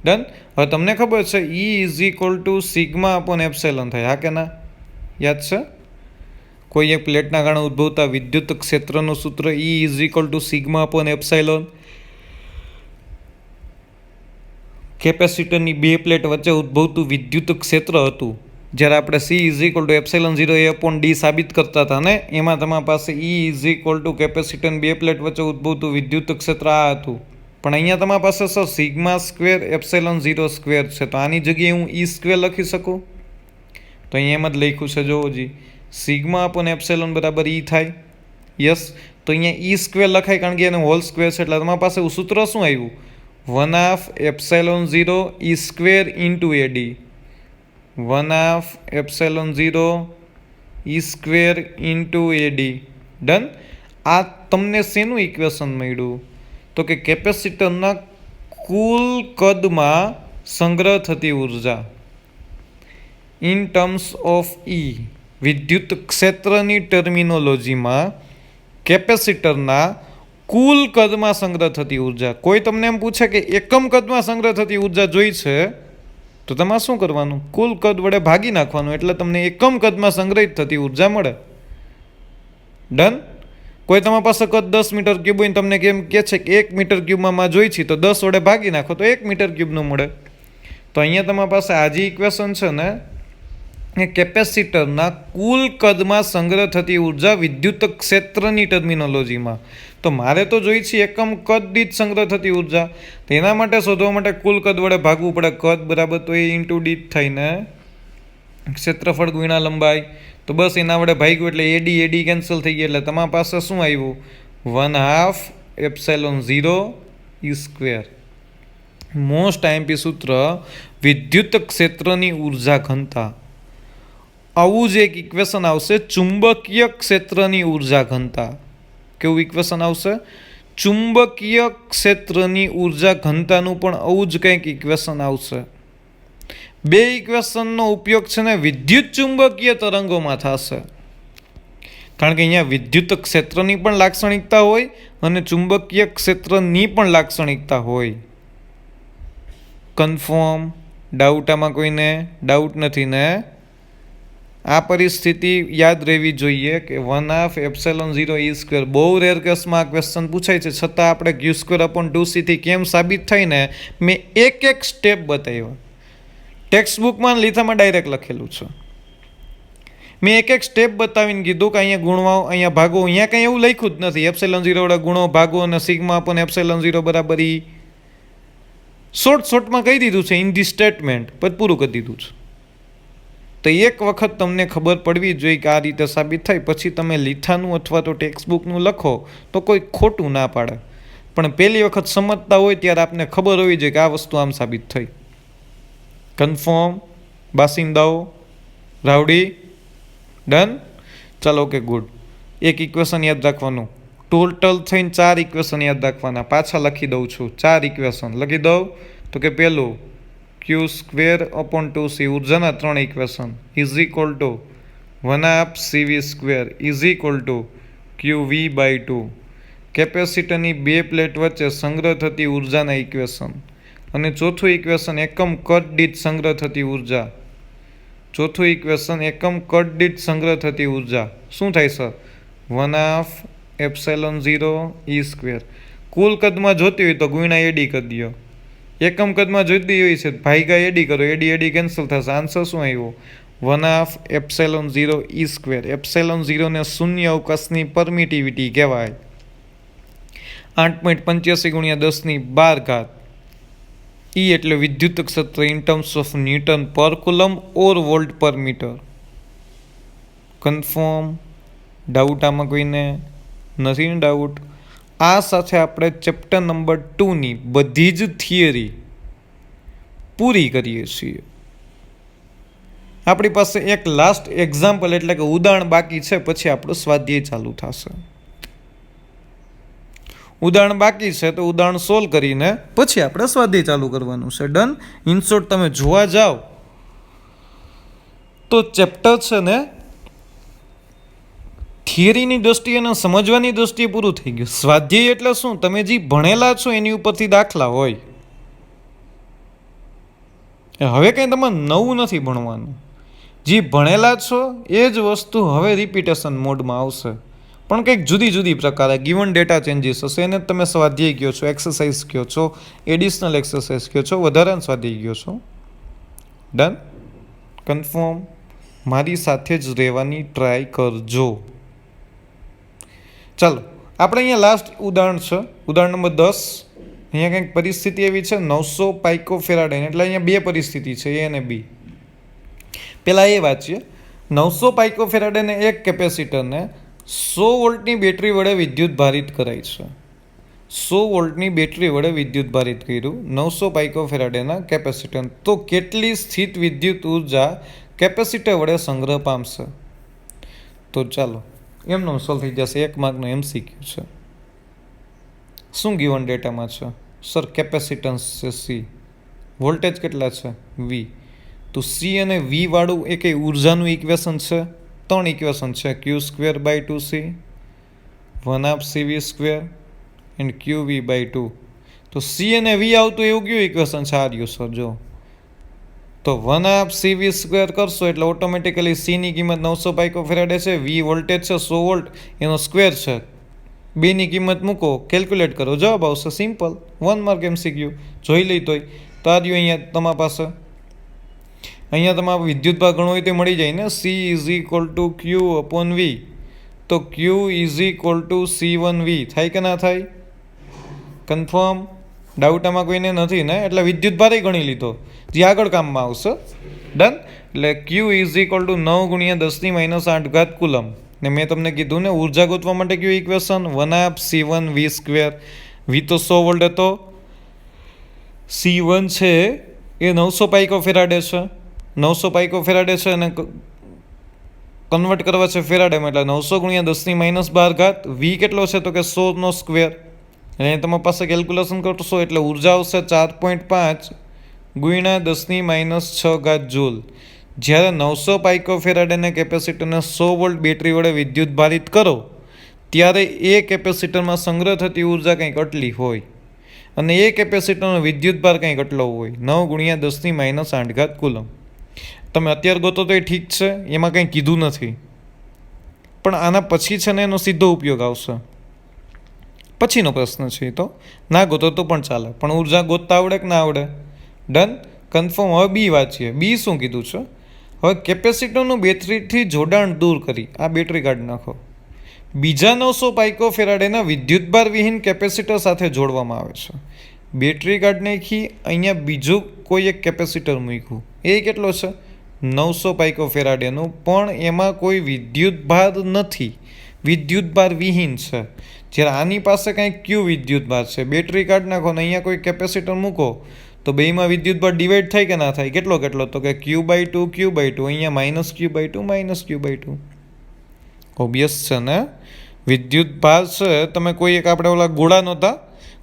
ડન. હવે તમને ખબર છે E is equal to sigma upon epsilon થાય. હા કે ના? યાદ છે? કોઈ એક પ્લેટના કારણે ઉદ્ભવતા વિદ્યુત ક્ષેત્રનું સૂત્ર E is equal to sigma upon epsilon. કેપેસિટરની 2 પ્લેટ વચ્ચે ઉદ્ભવતું વિદ્યુત ક્ષેત્ર હતું, જ્યારે આપણે C is equal to ε0 A/d સાબિત કરતા હતા ને, એમાં તમારી પાસે E ઇઝ ઇક્વલ ટુ કેપેસિટરની 2 પ્લેટ વચ્ચે ઉદ્ભવતું વિદ્યુત ક્ષેત્ર આ હતું. પણ અહીંયા તમારી પાસે સર સિગ્મા સ્ક્વેર ε0 સ્ક્વેર છે, તો આની જગ્યાએ હું E સ્ક્વેર લખી શકું? તો અહીંયા એમ જ લખ્યું છે, જોવો જી, સિગ્મા અપોન એપ્સિલોન બરાબર E થાય. યસ. તો અહીંયા E સ્ક્વેર લખાય કારણ કે એને હોલ સ્ક્વેર છે, એટલે તમારી પાસે સૂત્ર શું આવ્યું? 1/2 ε0 E square into AD. 1/2 ε0 E square into AD. Done. આ તમને શેનું ઇક્વેશન મળ્યું? તો કે કેપેસિટરના કુલ કદમાં સંગ્રહ થતી ઉર્જા. ઇન ટર્મ્સ ઓફ ઈ, વિદ્યુત ક્ષેત્રની ટર્મિનોલોજીમાં કેપેસિટરના કુલ કદમાં સંગ્રહ થતી ઉર્જા. કોઈ તમને એમ પૂછે કે એકમ કદમાં સંગ્રહ થતી ઉર્જા જોઈ છે, તો તમારે શું કરવાનું? કુલ કદ વડે ભાગી નાખવાનું, એટલે તમને એકમ કદમાં સંગ્રહિત થતી ઉર્જા મળે. ડન. કોઈ તમારી પાસે કદ 10 મીટર ક્યુબ હોય, તમને કેમ કહે છે કે 1 મીટર ક્યુબમાં જોઈ છે, તો 10 વડે ભાગી નાખો તો 1 મીટર ક્યુબનું મળે. તો અહીંયા તમારી પાસે આ જે ઇક્વેશન છે ને, એ કેપેસિટરના કુલ કદમાં સંગ્રહ થતી ઉર્જા વિદ્યુત ક્ષેત્રની ટર્મિનોલોજીમાં. તો મારે તો જોઈ છે એકમ કદ દીઠ સંગ્રહ થતી ઉર્જા. તો એના માટે શોધવા માટે કુલ કદ વડે ભાગવું પડે. કદ બરાબર તો એ ઇન્ટુ દીઠ થઈને ક્ષેત્રફળ ગુણ્યા લંબાઈ. તો બસ એના વડે ભાગ્યું એટલે એડી કેન્સલ થઈ ગયા. એટલે તમારી પાસે શું આવ્યું? 1/2 ε0 E². મોસ્ટ આઈએમપી સૂત્ર વિદ્યુત ક્ષેત્રની ઉર્જા ઘનતા. આવું જ એક ઇક્વેશન આવશે ચુંબકીય ક્ષેત્રની ઉર્જા ઘનતા. કેવું ઇક્વેશન આવશે? ચુંબકીય ક્ષેત્રની ઉર્જા ઘનતાનું પણ આવું જ કંઈક ઇક્વેશન આવશે. બે ઇક્વેશનનો ઉપયોગ છે ને વિદ્યુત ચુંબકીય તરંગોમાં થશે. કારણ કે અહીંયા વિદ્યુત ક્ષેત્રની પણ લાક્ષણિકતા હોય અને ચુંબકીય ક્ષેત્રની પણ લાક્ષણિકતા હોય. કન્ફર્મ? ડાઉટ આમાં કોઈને? ડાઉટ નથી ને? આ પરિસ્થિતિ યાદ રહેવી જોઈએ કે 1/2 ε0 E². બહુ રેર કેસમાં આ ક્વેશ્ચન પૂછાય છે, છતાં આપણે Q²/2c થી કેમ સાબિત થઈને મેં એક સ્ટેપ બતાવ્યા. ટેક્સ્ટબુકમાં લીધામાં ડાયરેક્ટ લખેલું છે. મેં એક સ્ટેપ બતાવીને કીધું કે અહીંયા ગુણવાઓ, અહીંયા ભાગો. અહીંયા કંઈ એવું લખ્યું જ નથી ε0 વડે ગુણો ભાગો અને સિગ્મા પણ ε0 બરાબર ઈ. શોર્ટમાં કહી દીધું છે ઇન ધી સ્ટેટમેન્ટ, પછી પૂરું કરી દીધું છે. તો એક વખત તમને ખબર પડવી જોઈએ કે આ રીતે સાબિત થાય, પછી તમે લીઠાનું અથવા તો ટેક્સ્ટબુકનું લખો તો કોઈ ખોટું ના પાડે. પણ પહેલી વખત સમજતા હોય ત્યારે આપને ખબર હોવી જોઈએ કે આ વસ્તુ આમ સાબિત થઈ. કન્ફર્મ? બાસિંદાઓ? રાવડી? ડન? ચાલો, ઓકે, ગુડ. એક ઇક્વેશન યાદ રાખવાનું. ટોટલ થઈને 4 ઇક્વેશન યાદ રાખવાના. પાછા લખી દઉં છું. 4 ઇક્વેશન લખી દઉં. તો કે પહેલું Q²/2c ઉર્જાના 3 equation is equal two 1/2 CV² is equal two QV/2. કેપેસિટરની બે પ્લેટ વચ્ચે સંગ્રહ થતી ઉર્જાના ઇક્વેશન. અને ચોથું ઇક્વેશન એકમ કદ દીઠ સંગ્રહ થતી ઉર્જા. ચોથું ઇક્વેશન એકમ કદ દીઠ સંગ્રહ થતી ઉર્જા શું થાય સર? 1/2 ε0 E². કુલ કદમાં જોતી હોય તો ગુણ્યા એડી કરી દો. એકમ કદમાં જોઈતી હોય છે ભાગ્યા એડી કરો. એડી કેન્સલ થશે. આન્સર શું આવ્યો? 1/2 ε0 E². ε0 ને શૂન્ય અવકાશની પરમિટિવિટી કહેવાય. 8.85 × 10⁻12. E એટલે વિદ્યુત ક્ષેત્ર ઇન ટર્મ્સ ઓફ ન્યૂટન પર કુલમ ઓર વોલ્ટ પર મીટર. કન્ફર્મ? ડાઉટ આમાં કોઈને? નથી ને ડાઉટ? આ સાથે આપણે ચેપ્ટર નંબર 2ની બધી જ થિયરી પૂરી કરીએ છીએ. આપણી પાસે એક લાસ્ટ એક્ઝામ્પલ એટલે કે ઉદાહરણ બાકી છે, પછી આપણું સ્વાધ્યાય ચાલુ થશે. ઉદાહરણ બાકી છે તો ઉદાહરણ સોલ્વ કરીને પછી આપણે સ્વાધ્યાય ચાલુ કરવાનું છે. ડન? ઇનશોર્ટ તમે જોવા જાઓ તો ચેપ્ટર છે ને થિયરીની દ્રષ્ટિએ અને સમજવાની દ્રષ્ટિએ પૂરું થઈ ગયું. સ્વાધ્યાય એટલે શું? તમે જે ભણેલા છો એની ઉપરથી દાખલા હોય. હવે કંઈ તમારે નવું નથી ભણવાનું. જે ભણેલા છો એ જ વસ્તુ હવે રિપીટેશન મોડમાં આવશે, પણ કંઈક જુદી પ્રકારે ગિવન ડેટા ચેન્જીસ હશે. એને તમે સ્વાધ્યાય કહો છો, એક્સરસાઇઝ કહો છો, એડિશનલ એક્સરસાઇઝ કહો છો, વધારાનો સ્વાધ્યાય કહો છો. ડન? કન્ફર્મ? મારી સાથે જ રહેવાની ટ્રાય કરજો. ચાલો, આપણે અહીંયા લાસ્ટ ઉદાહરણ છે, ઉદાહરણ નંબર 10. અહીંયા કંઈક પરિસ્થિતિ એવી છે 900 પાઇકોફેરાડે. એટલે અહીંયા બે પરિસ્થિતિ છે, એ અને બી. પહેલાં એ વાંચીએ. 900 પાઇકોફેરાડેને એક કેપેસિટરને 100 વોલ્ટની બેટરી વડે વિદ્યુત ભારિત કરાય છે. 100 વોલ્ટની બેટરી વડે વિદ્યુત ભારિત કર્યું 900 પાઇકોફેરાડેના કેપેસિટર. તો કેટલી સ્થિત વિદ્યુત ઉર્જા કેપેસિટર વડે સંગ્રહ પામશે? તો ચાલો એમનો સોલ્વ થઈ જશે. 1 માર્કનો MCQ છે. શું ગિવન ડેટામાં છે? સર કેપેસિટન્સ છે C, વોલ્ટેજ કેટલા છે V, તો સી અને વી વાળું એ કંઈ ઉર્જાનું ઇક્વેશન છે? 3 ઇક્વેશન છે, Q²/2C, 1/2 CV² એન્ડ QV/2. તો સી અને વી આવતું એવું કયું ઇક્વેશન છે? આ રહ્યું સર જો. તો 1/2 CV² કરશો એટલે ઓટોમેટિકલી સીની કિંમત 900 પાઇકોફેરાડે છે, વી વોલ્ટેજ છે 100 વોલ્ટ, એનો સ્ક્વેર છે. બેની કિંમત મૂકો, કેલ્ક્યુલેટ કરો, જવાબ આવશે. Simple, 1 mark MCQ. જોઈ લઈ તોય તો આ રહ્યું અહીંયા તમારા પાસે. અહીંયા તમારે વિદ્યુતભાર ગણવો હોય તો મળી જાય ને. C=Q/V. તો Q=C1V થાય કે ના થાય? કન્ફર્મ? ડાઉટ આમાં કોઈને નથી ને? એટલે વિદ્યુતભાર ગણી લીધો, જે આગળ કામમાં આવશે. ડન. એટલે Q=9 × 10⁻⁸ કુલમ. ને મેં તમને કીધું ને ઉર્જા ગોતવા માટે કયું ઇક્વેશન? 1/2 C1V². વી તો 100 વોલ્ટ હતો, C1 છે એ 900 પાઇકોફેરાડે છે. 900 પાઇકોફેરાડે છે અને કન્વર્ટ કરવા છે ફેરાડેમાં, એટલે 900 × 10⁻12. વી કેટલો છે? તો કે 100 નો સ્ક્વેર. એટલે તમારી પાસે કેલ્ક્યુલેશન કરશો એટલે ઉર્જા આવશે 4.5 × 10⁻6 જૂલ. જ્યારે 900 પાઇકોફેરાડેના કેપેસિટરને 100 વોલ્ટ બેટરી વડે વિદ્યુત ભારિત કરો ત્યારે એ કેપેસિટરમાં સંગ્રહ થતી ઉર્જા કંઈક આટલી હોય અને એ કેપેસિટરનો વિદ્યુતભાર કંઈક આટલો હોય, 9 × 10⁻8 કુલમ. તમે અત્યારે ગોતો તો એ ઠીક છે, એમાં કંઈ કીધું નથી, પણ આના પછી છે ને એનો સીધો ઉપયોગ આવશે. પછીનો પ્રશ્ન છે એ તો ના ગોતો તો પણ ચાલે, પણ ઉર્જા ગોતતા આવડે કે ના આવડે? ડન. કન્ફર્મ. હવે બી વાંચીએ. બી શું કીધું છે? હવે કેપેસિટરનું બેટરીથી જોડાણ દૂર કરી આ બેટરી કાઢી નાખો. બીજા 900 પાઇકોફેરાડેના વિદ્યુતભાર વિહીન કેપેસિટર સાથે જોડવામાં આવે છે. બેટરી કાઢી નાખી, અહીંયા બીજું કોઈ એક કેપેસિટર મૂક્યું, એ કેટલો છે? 900 પાઇકોફેરાડેનું, પણ એમાં કોઈ વિદ્યુતભાર નથી, વિદ્યુતભાર વિહીન છે. જ્યારે આની પાસે કંઈક ક્યુ વિદ્યુતભાર છે. બેટરી કાઢી નાખો ને અહીંયા કોઈ કેપેસિટર મૂકો તો બેમાં વિદ્યુતભાર ડિવાઈડ થાય કે ના થાય? કેટલો? તો કે Q/2 Q/2. અહીંયા -Q/2 -Q/2. ઓબ્વિયસ છે ને? વિદ્યુતભાર છે, તમે કોઈ એક આપણે ઓલા ગોળા નહોતા,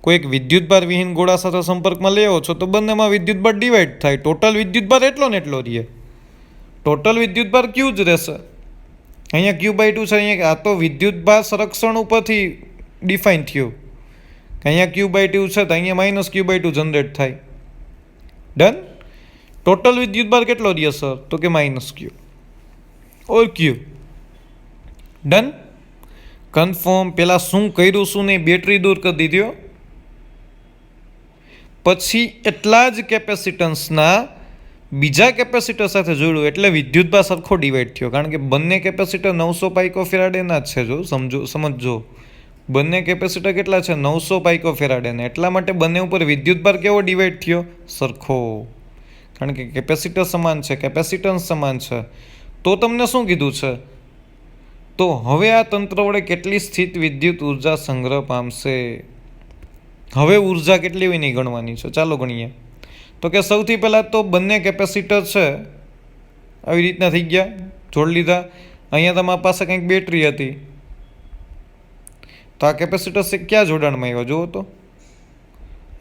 કોઈ એક વિદ્યુતભાર વિહીન ગોળા સાથે સંપર્કમાં લેવો છો તો બંનેમાં વિદ્યુતભાર ડિવાઈડ થાય. ટોટલ વિદ્યુતભાર એટલો ને એટલો રહે. ટોટલ વિદ્યુતભાર ક્યુ જ રહેશે. અહીંયા Q/2 છે, અહીંયા આ તો વિદ્યુતભાર સંરક્ષણ ઉપરથી ડિફાઇન થયું. અહીંયા Q/2 છે તો અહીંયા -Q/2 જનરેટ થાય. ડન. ટોટલ વિદ્યુતભાર કેટલો રહે સર? તો કે -Q ઓર Q. ડન. કન્ફર્મ. પહેલાં શું કર્યું શું નહીં? બેટરી દૂર કરી દીધી. પછી એટલા જ કેપેસિટન્સના બીજા કેપેસિટર સાથે જોડ્યું એટલે વિદ્યુતભાર સરખો ડિવાઈડ થયો. કારણ કે બંને કેપેસિટર 900 પાઇકોફેરાડેના જ છે. જો સમજો બંને કેપેસિટર કેટલા છે? 900 પાઇકોફેરાડેના. એટલા માટે બંને ઉપર વિદ્યુતભાર કેવો ડિવાઈડ થયો? સરખો. કારણ કે કેપેસિટર સમાન છે, કેપેસિટન્સ સમાન છે. તો તમને શું કીધું છે? તો હવે આ તંત્ર વડે કેટલી સ્થિત વિદ્યુત ઉર્જા સંગ્રહ પામશે? હવે ઉર્જા કેટલી હોય નહીં ગણવાની છે. ચાલો ગણીએ. તો કે સૌથી પહેલાં તો બંને કેપેસિટર છે આવી રીતના થઈ ગયા, જોડી લીધા. અહીંયા તમારી પાસે કંઈક બેટરી હતી, તો આ કેપેસિટર ક્યાં જોડાણમાં આવ્યા જુઓ તો.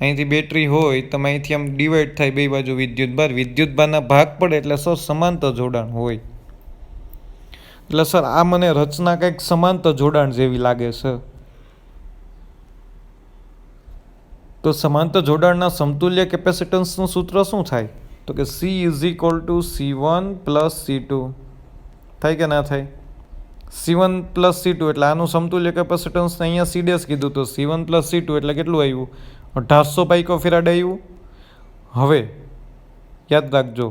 અહીંથી બેટરી હોય તમે અહીંથી આમ ડિવાઈડ થાય બે બાજુ વિદ્યુતભાર, વિદ્યુતભારના ભાગ પડે એટલે સર સમાંતર જોડાણ હોય. એટલે સર આ મને રચના કંઈક સમાંતર જોડાણ જેવી લાગે છે. તો સમાંતર જોડાણના સમતુલ્ય કેપેસિટન્સનું સૂત્ર શું થાય? તો કે C=C1 + C2 થાય કે ના થાય? C1 + C2 એટલે આનું સમતુલ્ય કેપેસિટન્સને અહીંયા C' કીધું, તો C1 + C2 એટલે કેટલું આવ્યું? 1800 પાઇકોફેરાડ આવ્યું. હવે યાદ રાખજો,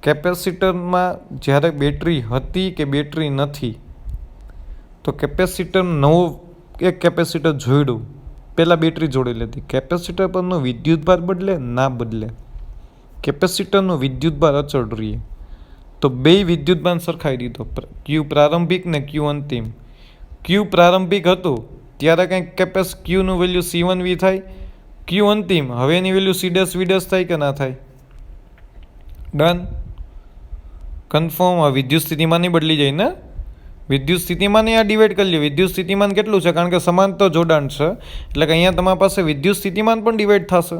કેપેસિટરમાં જ્યારે બેટરી હતી કે બેટરી નથી, તો કેપેસિટર નવો એક કેપેસિટર જોડ્યું, પહેલાં બેટરી જોડી લીધી. કેપેસિટર પરનો વિદ્યુતભાર બદલે? ના બદલે. કેપેસિટરનો વિદ્યુતભાર અચળ રહે. તો બે વિદ્યુતભાર સરખાઈ દીધો, ક્યુ પ્રારંભિક ને ક્યુ અંતિમ. ક્યુ પ્રારંભિક હતું ત્યારે કંઈક ક્યુનું વેલ્યુ C1V થાય, ક્યુ અંતિમ હવે એની વેલ્યુ C'(V') થાય કે ના થાય? ડન. કન્ફર્મ. આ વિદ્યુત સ્થિતિમાન નહીં બદલી જાય ને? વિદ્યુત સ્થિતિમાન આ ડિવાઈડ કરી લે. વિદ્યુત સ્થિતિમાન કેટલું છે? કારણ કે સમાંતર જોડાણ છે એટલે કે અહીંયા તમારી પાસે વિદ્યુત સ્થિતિમાન પણ ડિવાઈડ થશે.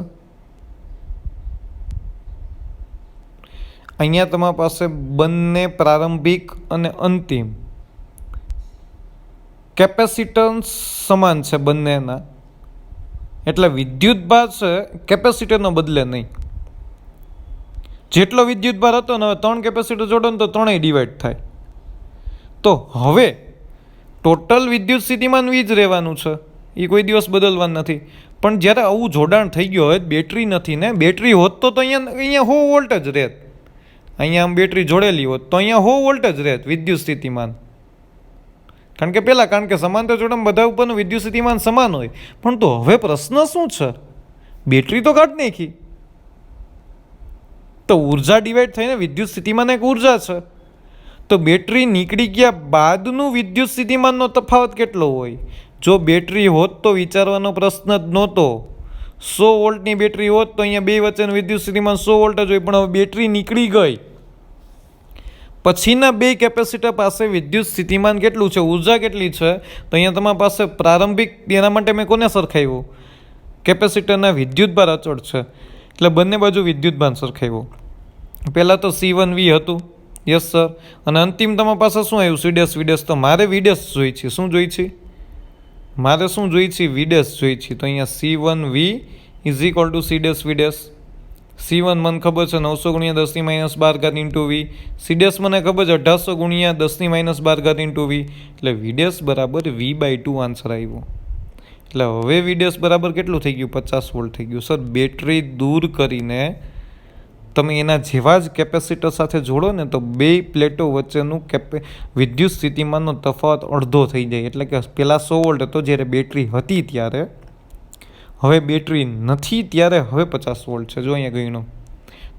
અહીંયા તમારી પાસે બંને પ્રારંભિક અને અંતિમ કેપેસિટન્સ સમાન છે બંનેના, એટલે વિદ્યુતભાર છે કેપેસિટરનો બદલે નહીં. જેટલો વિદ્યુતભાર હતો ને હવે 3 કેપેસિટર જોડો ને તો 3 ડિવાઈડ થાય. તો હવે ટોટલ વિદ્યુત સ્થિતિમાન વી જ રહેવાનું છે, એ કોઈ દિવસ બદલવાનું નથી. પણ જ્યારે આવું જોડાણ થઈ ગયું હોય, બેટરી નથી ને, બેટરી હોત તો અહીંયા 100 વોલ્ટ જ રહેત. અહીંયા આમ બેટરી જોડેલી હોત તો અહીંયા 100 વોલ્ટ જ રહેત વિદ્યુત સ્થિતિમાન. કારણ કે સમાંતર જોડાણ બધા ઉપરનું વિદ્યુત સ્થિતિમાન સમાન હોય. પણ તો હવે પ્રશ્ન શું છે? બેટરી તો કાઢી નાખી, તો ઉર્જા ડિવાઈડ થઈને વિદ્યુત સ્થિતિમાન એક ઉર્જા છે. તો બેટરી નીકળી ગયા બાદનું વિદ્યુત સ્થિતિમાનનો તફાવત કેટલો હોય? જો બેટરી હોત તો વિચારવાનો પ્રશ્ન જ નહોતો. 100 વોલ્ટની બેટરી હોત તો અહીંયા બે વચ્ચેનું વિદ્યુત સ્થિતિમાન 100 વોલ્ટ જ હોય. પણ હવે બેટરી નીકળી ગઈ, પછીના બે કેપેસિટર પાસે વિદ્યુત સ્થિતિમાન કેટલું છે, ઉર્જા કેટલી છે? તો અહીંયા તમારી પાસે પ્રારંભિક, એના માટે મેં કોને સરખાવ્યું? કેપેસિટરના વિદ્યુતભાર અચળ છે, એટલે બંને બાજુ વિદ્યુતભાર સરખાવ્યું. પહેલાં તો C1V હતું, યસ સર. અને અંતિમ તમારી પાસે શું આવ્યું? સીડેસ વીડેસ. તો મારે વીડેસ જોઈ છે. શું જોઈ છે? મારે શું જોઈ છે? વીડેસ જોઈ છે. તો અહીંયા C1V is equal to C dash V dash. C1 મને ખબર છે 900 × 10⁻12 ઇન્ટુ V. સીડેસ મને ખબર છે 1800 × 10⁻12 ઇન્ટુ V. એટલે વીડેસ બરાબર V/2 આન્સર આવ્યો. એટલે હવે વીડેસ બરાબર કેટલું થઈ ગયું? 50 વોલ્ટ થઈ ગયું. સર બેટરી દૂર કરીને તમે એના જેવા જ કેપેસિટર સાથે જોડો ને તો બે પ્લેટો વચ્ચેનું વિદ્યુત સ્થિતિમાનનો તફાવત અડધો થઈ જાય. એટલે કે પહેલાં 100 વોલ્ટ હતો જ્યારે બેટરી હતી ત્યારે, હવે બેટરી નથી ત્યારે હવે 50 વોલ્ટ છે. જો અહીંયા ગણો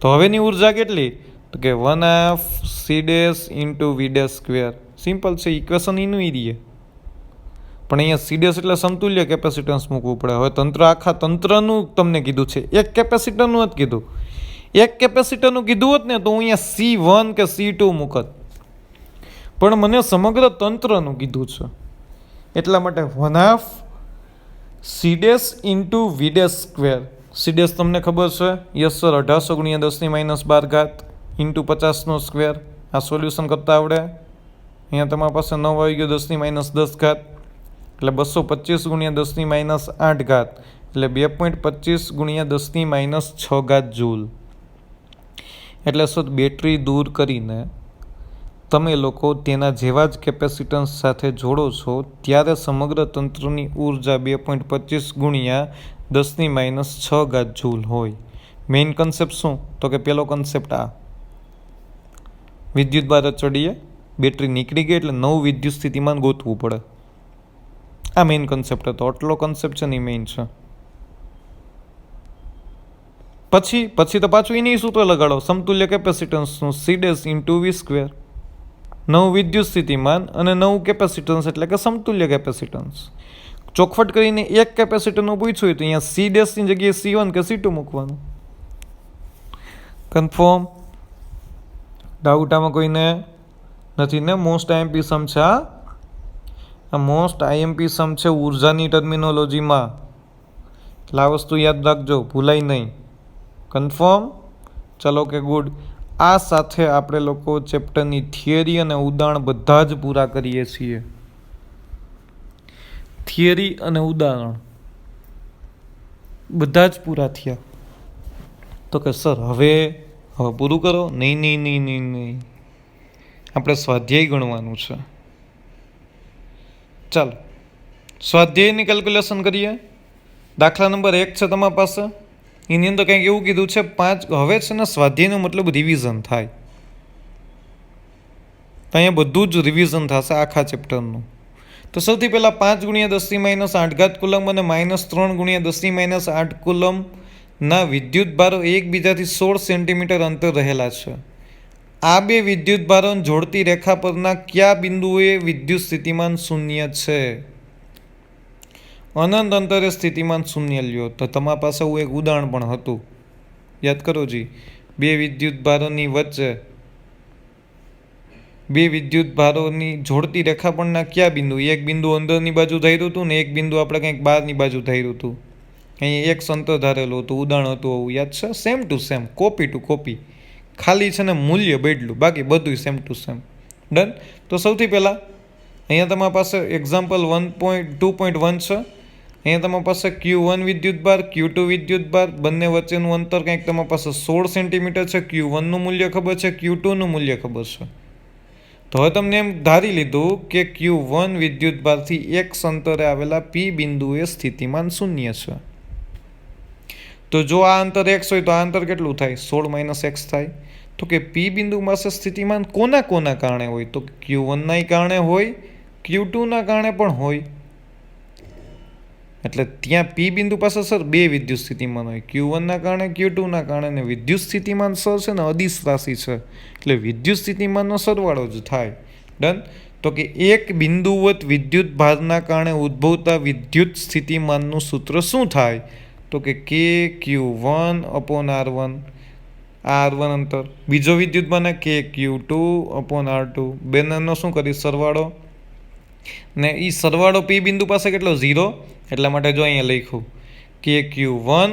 તો હવેની ઉર્જા કેટલી? તો કે 1/2 C' × V'². સિમ્પલ છે, ઇક્વેશન એનું ઈ રહીએ. પણ અહીંયા C' એટલે સમતુલ્ય કેપેસિટન્સ મૂકવું પડે. હવે આખા તંત્રનું તમને કીધું છે, એક કેપેસિટરનું જ કીધું. એક કેપેસિટરનું કીધું હોત ને તો હું અહીંયા C1 કે C2 મૂકત, પણ મને સમગ્ર તંત્રનું કીધું છે, એટલા માટે 1/2 C' × V'². C' તમને ખબર છે? Yes sir, 1800 × 10⁻12 into 50². આ સોલ્યુશન કરતા આવડે? અહીંયા તમારી પાસે 9 આવી ગયો 10⁻10, એટલે 225 × 10⁻8, એટલે 2.25 × 10⁻6 જૂલ. એટલે સર બેટરી દૂર કરીને તમે લોકો તેના જેવા જ કેપેસિટન્સ સાથે જોડો છો ત્યારે સમગ્ર તંત્રની ઉર્જા 2.25 × 10⁻6 જૂલ હોય. મેઇન કન્સેપ્ટ શું? તો કે પેલો કન્સેપ્ટ આ વિદ્યુતભાર અચળીએ, બેટરી નીકળી ગઈ એટલે નવું વિદ્યુત સ્થિતિમાન ગોતવું પડે. આ મેઇન કન્સેપ્ટ હતો. આટલો કન્સેપ્ટ છે ને મેઇન છે. પછી તો પાછું એની સૂત્ર લગાડો, સમતુલ્ય કેપેસિટન્સનું C' × V². નવું વિદ્યુત સ્થિતિમાન અને નવું કેપેસિટન્સ એટલે કે સમતુલ્ય કેપેસિટન્સ. ચોખવટ કરીને એક કેપેસિટરનું પૂછ્યું તો અહીંયા C' ની જગ્યાએ C1 કે C2 મૂકવાનું. કન્ફર્મ? ડાઉટ આમાં કોઈને નથી ને? મોસ્ટ આઈએમપી સમ છે. આ મોસ્ટ આઈએમપી સમ છે ઉર્જાની ટર્મિનોલોજીમાં. એટલે આ વસ્તુ યાદ રાખજો, ભૂલાય નહીં. કન્ફર્મ? ચલો કે ગુડ. આ સાથે આપણે લોકો ચેપ્ટરની થિયરી અને ઉદાહરણ બધા જ પૂરા કરીએ છીએ. થિયરી અને ઉદાહરણ બધા જ પૂરા થયા. તો કે સર હવે પૂરું કરો? નહીં, આપણે સ્વાધ્યાય ગણવાનું છે. ચાલો સ્વાધ્યાયની કેલ્ક્યુલેશન કરીએ. દાખલા નંબર 1 છે તમારી પાસે. એની અંદર કંઈક એવું કીધું છે 5. હવે છે ને સ્વાધ્યાયનો મતલબ રિવિઝન થાય. તો અહીંયા બધું જ રિવિઝન થશે આખા ચેપ્ટરનું. તો સૌથી પહેલાં 5 × 10⁻8 કુલમ અને -3 × 10⁻8 કુલમના વિદ્યુતભારો એકબીજાથી 16 સેન્ટીમીટર અંતર રહેલા છે. આ બે વિદ્યુતભારોને જોડતી રેખા પરના કયા બિંદુએ વિદ્યુત સ્થિતિમાન શૂન્ય છે? અનંત અંતરે સ્થિતિમાન શૂન્ય લ્યો. તો તમારી પાસે એવું એક ઉદાહરણ પણ હતું, યાદ કરો જી. બે વિદ્યુતભારોની વચ્ચે બે વિદ્યુતભારોની જોડતી રેખા પરના કયા બિંદુ? એક બિંદુ અંદરની બાજુ ધાર્યું હતું ને એક બિંદુ આપણે કંઈક બહારની બાજુ ધાર્યું હતું. અહીંયા એક અંતર ધારેલું હતું, ઉદાહરણ હતું આવું, યાદ છે? Same to same, copy to copy. ખાલી છે ને મૂલ્ય બદલું, બાકી બધું સેમ ટુ સેમ. ડન. તો સૌથી પહેલાં અહીંયા તમારી પાસે એક્ઝામ્પલ 2.1 છે. અહીંયા તમારી પાસે Q1 વિદ્યુતભાર, Q2 વિદ્યુતભાર, બંને વચ્ચેનું અંતર કંઈક તમારી પાસે 16 સેન્ટીમીટર છે. Q1નું મૂલ્ય ખબર છે, Q2નું મૂલ્ય ખબર છે. તો હવે તમને એમ ધારી લીધું કે Q1 વિદ્યુતભારથી x અંતરે આવેલા P બિંદુએ સ્થિતિમાન શૂન્ય છે. તો જો આ અંતર x હોય તો આ અંતર કેટલું થાય? 16 - x થાય. તો કે P બિંદુ પાસે સ્થિતિમાન કોના કારણે હોય? તો Q1 ના કારણે હોય, Q2 ના કારણે પણ હોય. એટલે ત્યાં P બિંદુ પાસે સર બે વિદ્યુત સ્થિતિમાન હોય, Q1 ના કારણે, Q2 ના કારણે. ને વિદ્યુત સ્થિતિમાન સર છે ને અદિશ રાશિ છે, એટલે વિદ્યુત સ્થિતિમાનનો સરવાળો જ થાય. ડન. તો કે એક બિંદુવત વિદ્યુત ભારના કારણે ઉદ્ભવતા વિદ્યુત સ્થિતિમાનનું સૂત્ર શું થાય? તો કે KQ1 / R1, R1 અંતર. બીજો વિદ્યુત ભાર KQ2 / R2, બેનો શું કરી સરવાળો. ને એ સરવાળો P બિંદુ પાસે કેટલો? 0. એટલા માટે જો અહીંયા લખ્યું KQ1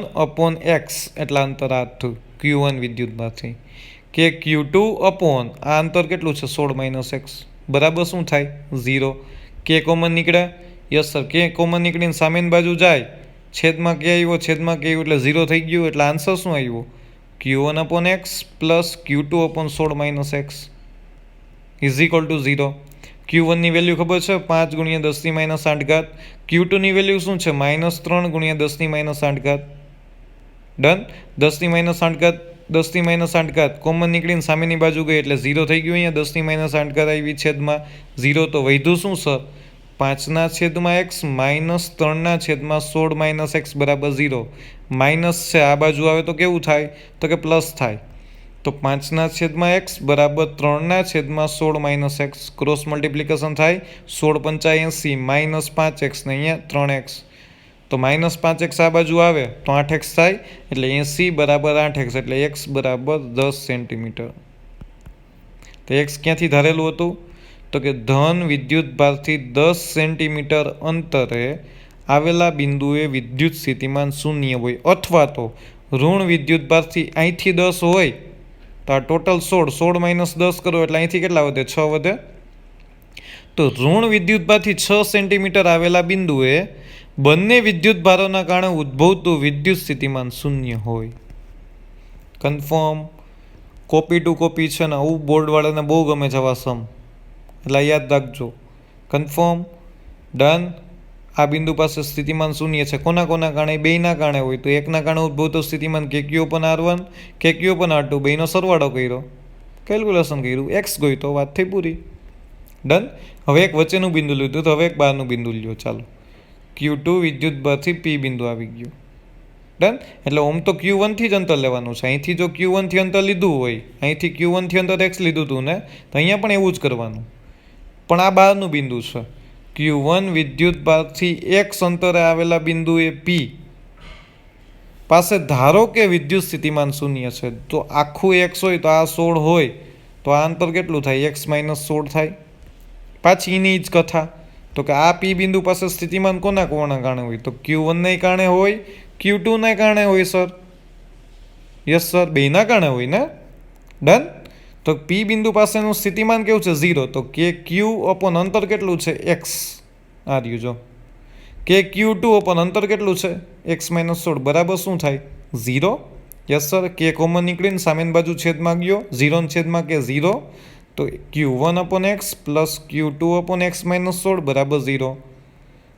/ x, એટલા અંતર આ થયું Q1 વિદ્યુતમાંથી. KQ2 આ અંતર કેટલું છે? 16 - x, બરાબર શું થાય? 0. K કોમન નીકળે? યસ સર, K કોમન નીકળીને સામેની બાજુ જાય, છેદમાં K આવ્યો, છેદમાં K આવ્યો એટલે 0 થઈ ગયું. એટલે આન્સર શું આવ્યો? Q1 / x plus Q2 / 16 - x is equal two 0. Q1 ની વેલ્યુ ખબર છે? 5 × 10 - 8. Q2 ની વેલ્યુ શું છે? -3 × 10 - 8. ડન. 10 - 8, 10 - 8 કોમન નીકળીને સામેની બાજુ ગઈ એટલે 0 થઈ ગયું. અહીંયા 10 - 8 આવી છેદમાં 0, તો વધ્યું શું સર? 5/x - 3/16 - x બરાબર 0. માઇનસ છે, આ બાજુ આવે તો કેવું થાય? તો કે પ્લસ થાય. તો 5/x બરાબર 3/16 - x. ક્રોસ મલ્ટિપ્લિકેશન થાય, 16 × 85 -5x ને અહીંયા 3x. તો -5x આ બાજુ આવે તો 8x થાય, એટલે 80 બરાબર 8x, એટલે x બરાબર 10 સેન્ટીમીટર. તો x ક્યાંથી ધારેલું હતું? તો કે ધન વિદ્યુત ભારથી 10 સેન્ટીમીટર અંતરે આવેલા બિંદુએ વિદ્યુત સ્થિતિમાન શૂન્ય હોય, અથવા તો ઋણ વિદ્યુત ભારથી અહીંથી 10 હોય તો આ ટોટલ 16 - 10 કરો એટલે અહીંથી કેટલા વધે? 6 વધે. તો ઋણ વિદ્યુત ભારથી 6 સેન્ટીમીટર આવેલા બિંદુએ બંને વિદ્યુત ભારોના કારણે ઉદ્ભવતું વિદ્યુત સ્થિતિમાન શૂન્ય હોય. કન્ફર્મ. કોપી ટુ કોપી છે ને, આવું બોર્ડવાળાને બહુ ગમે છે આવા સમ, એટલે યાદ રાખજો. કન્ફર્મ. ડન. આ બિંદુ પાસે સ્થિતિમાન શૂન્ય છે. કોના કારણે? બેયના કારણે હોય. તો એકના કારણે ઉદ્ભવતું સ્થિતિમાન KQ / R1, KQ / R2, બેયનો સરવાળો કર્યો, કેલ્ક્યુલેશન કર્યું, x ગઈ તો વાત થઈ પૂરી. ડન. હવે એક વચ્ચેનું બિંદુ લીધું, તો હવે એક બહારનું બિંદુ લ્યો. ચાલો, Q2 વિદ્યુત ભારથી P બિંદુ આવી ગયું. ડન. એટલે ઓમ તો Q1 થી જ અંતર લેવાનું છે. અહીંથી જો Q1 થી અંતર લીધું હોય, અહીંથી Q1 થી અંતર x લીધું હતું ને, તો અહીંયા પણ એવું જ કરવાનું. પણ આ બહારનું બિંદુ છે. Q1 વિદ્યુત ભારથી x અંતરે આવેલા બિંદુએ P પાસે ધારો કે વિદ્યુત સ્થિતિમાન શૂન્ય છે. તો આખું x હોય તો આ 16 હોય, તો આ અંતર કેટલું થાય? x - 16 થાય. પાછી એની જ કથા. તો કે આ P બિંદુ પાસે સ્થિતિમાન કોના કારણે હોય? તો Q1 ને કારણે હોય, Q2 ને કારણે હોય સર. યસ સર, બેયના કારણે હોય ને. ડન. તો P બિંદુ પાસેનું સ્થિતિમાન કેવું છે? 0. તો KQ / અંતર કેટલું છે? x. આ રહ્યું જો. KQ2 / અંતર કેટલું છે? x - 16 બરાબર શું થાય? 0. યસ સર, K કોમન નીકળીને સામેની બાજુ છેદમાં ગયો, 0 ને છેદમાં K 0. તો Q1 / x plus Q2 / x - 16 બરાબર 0.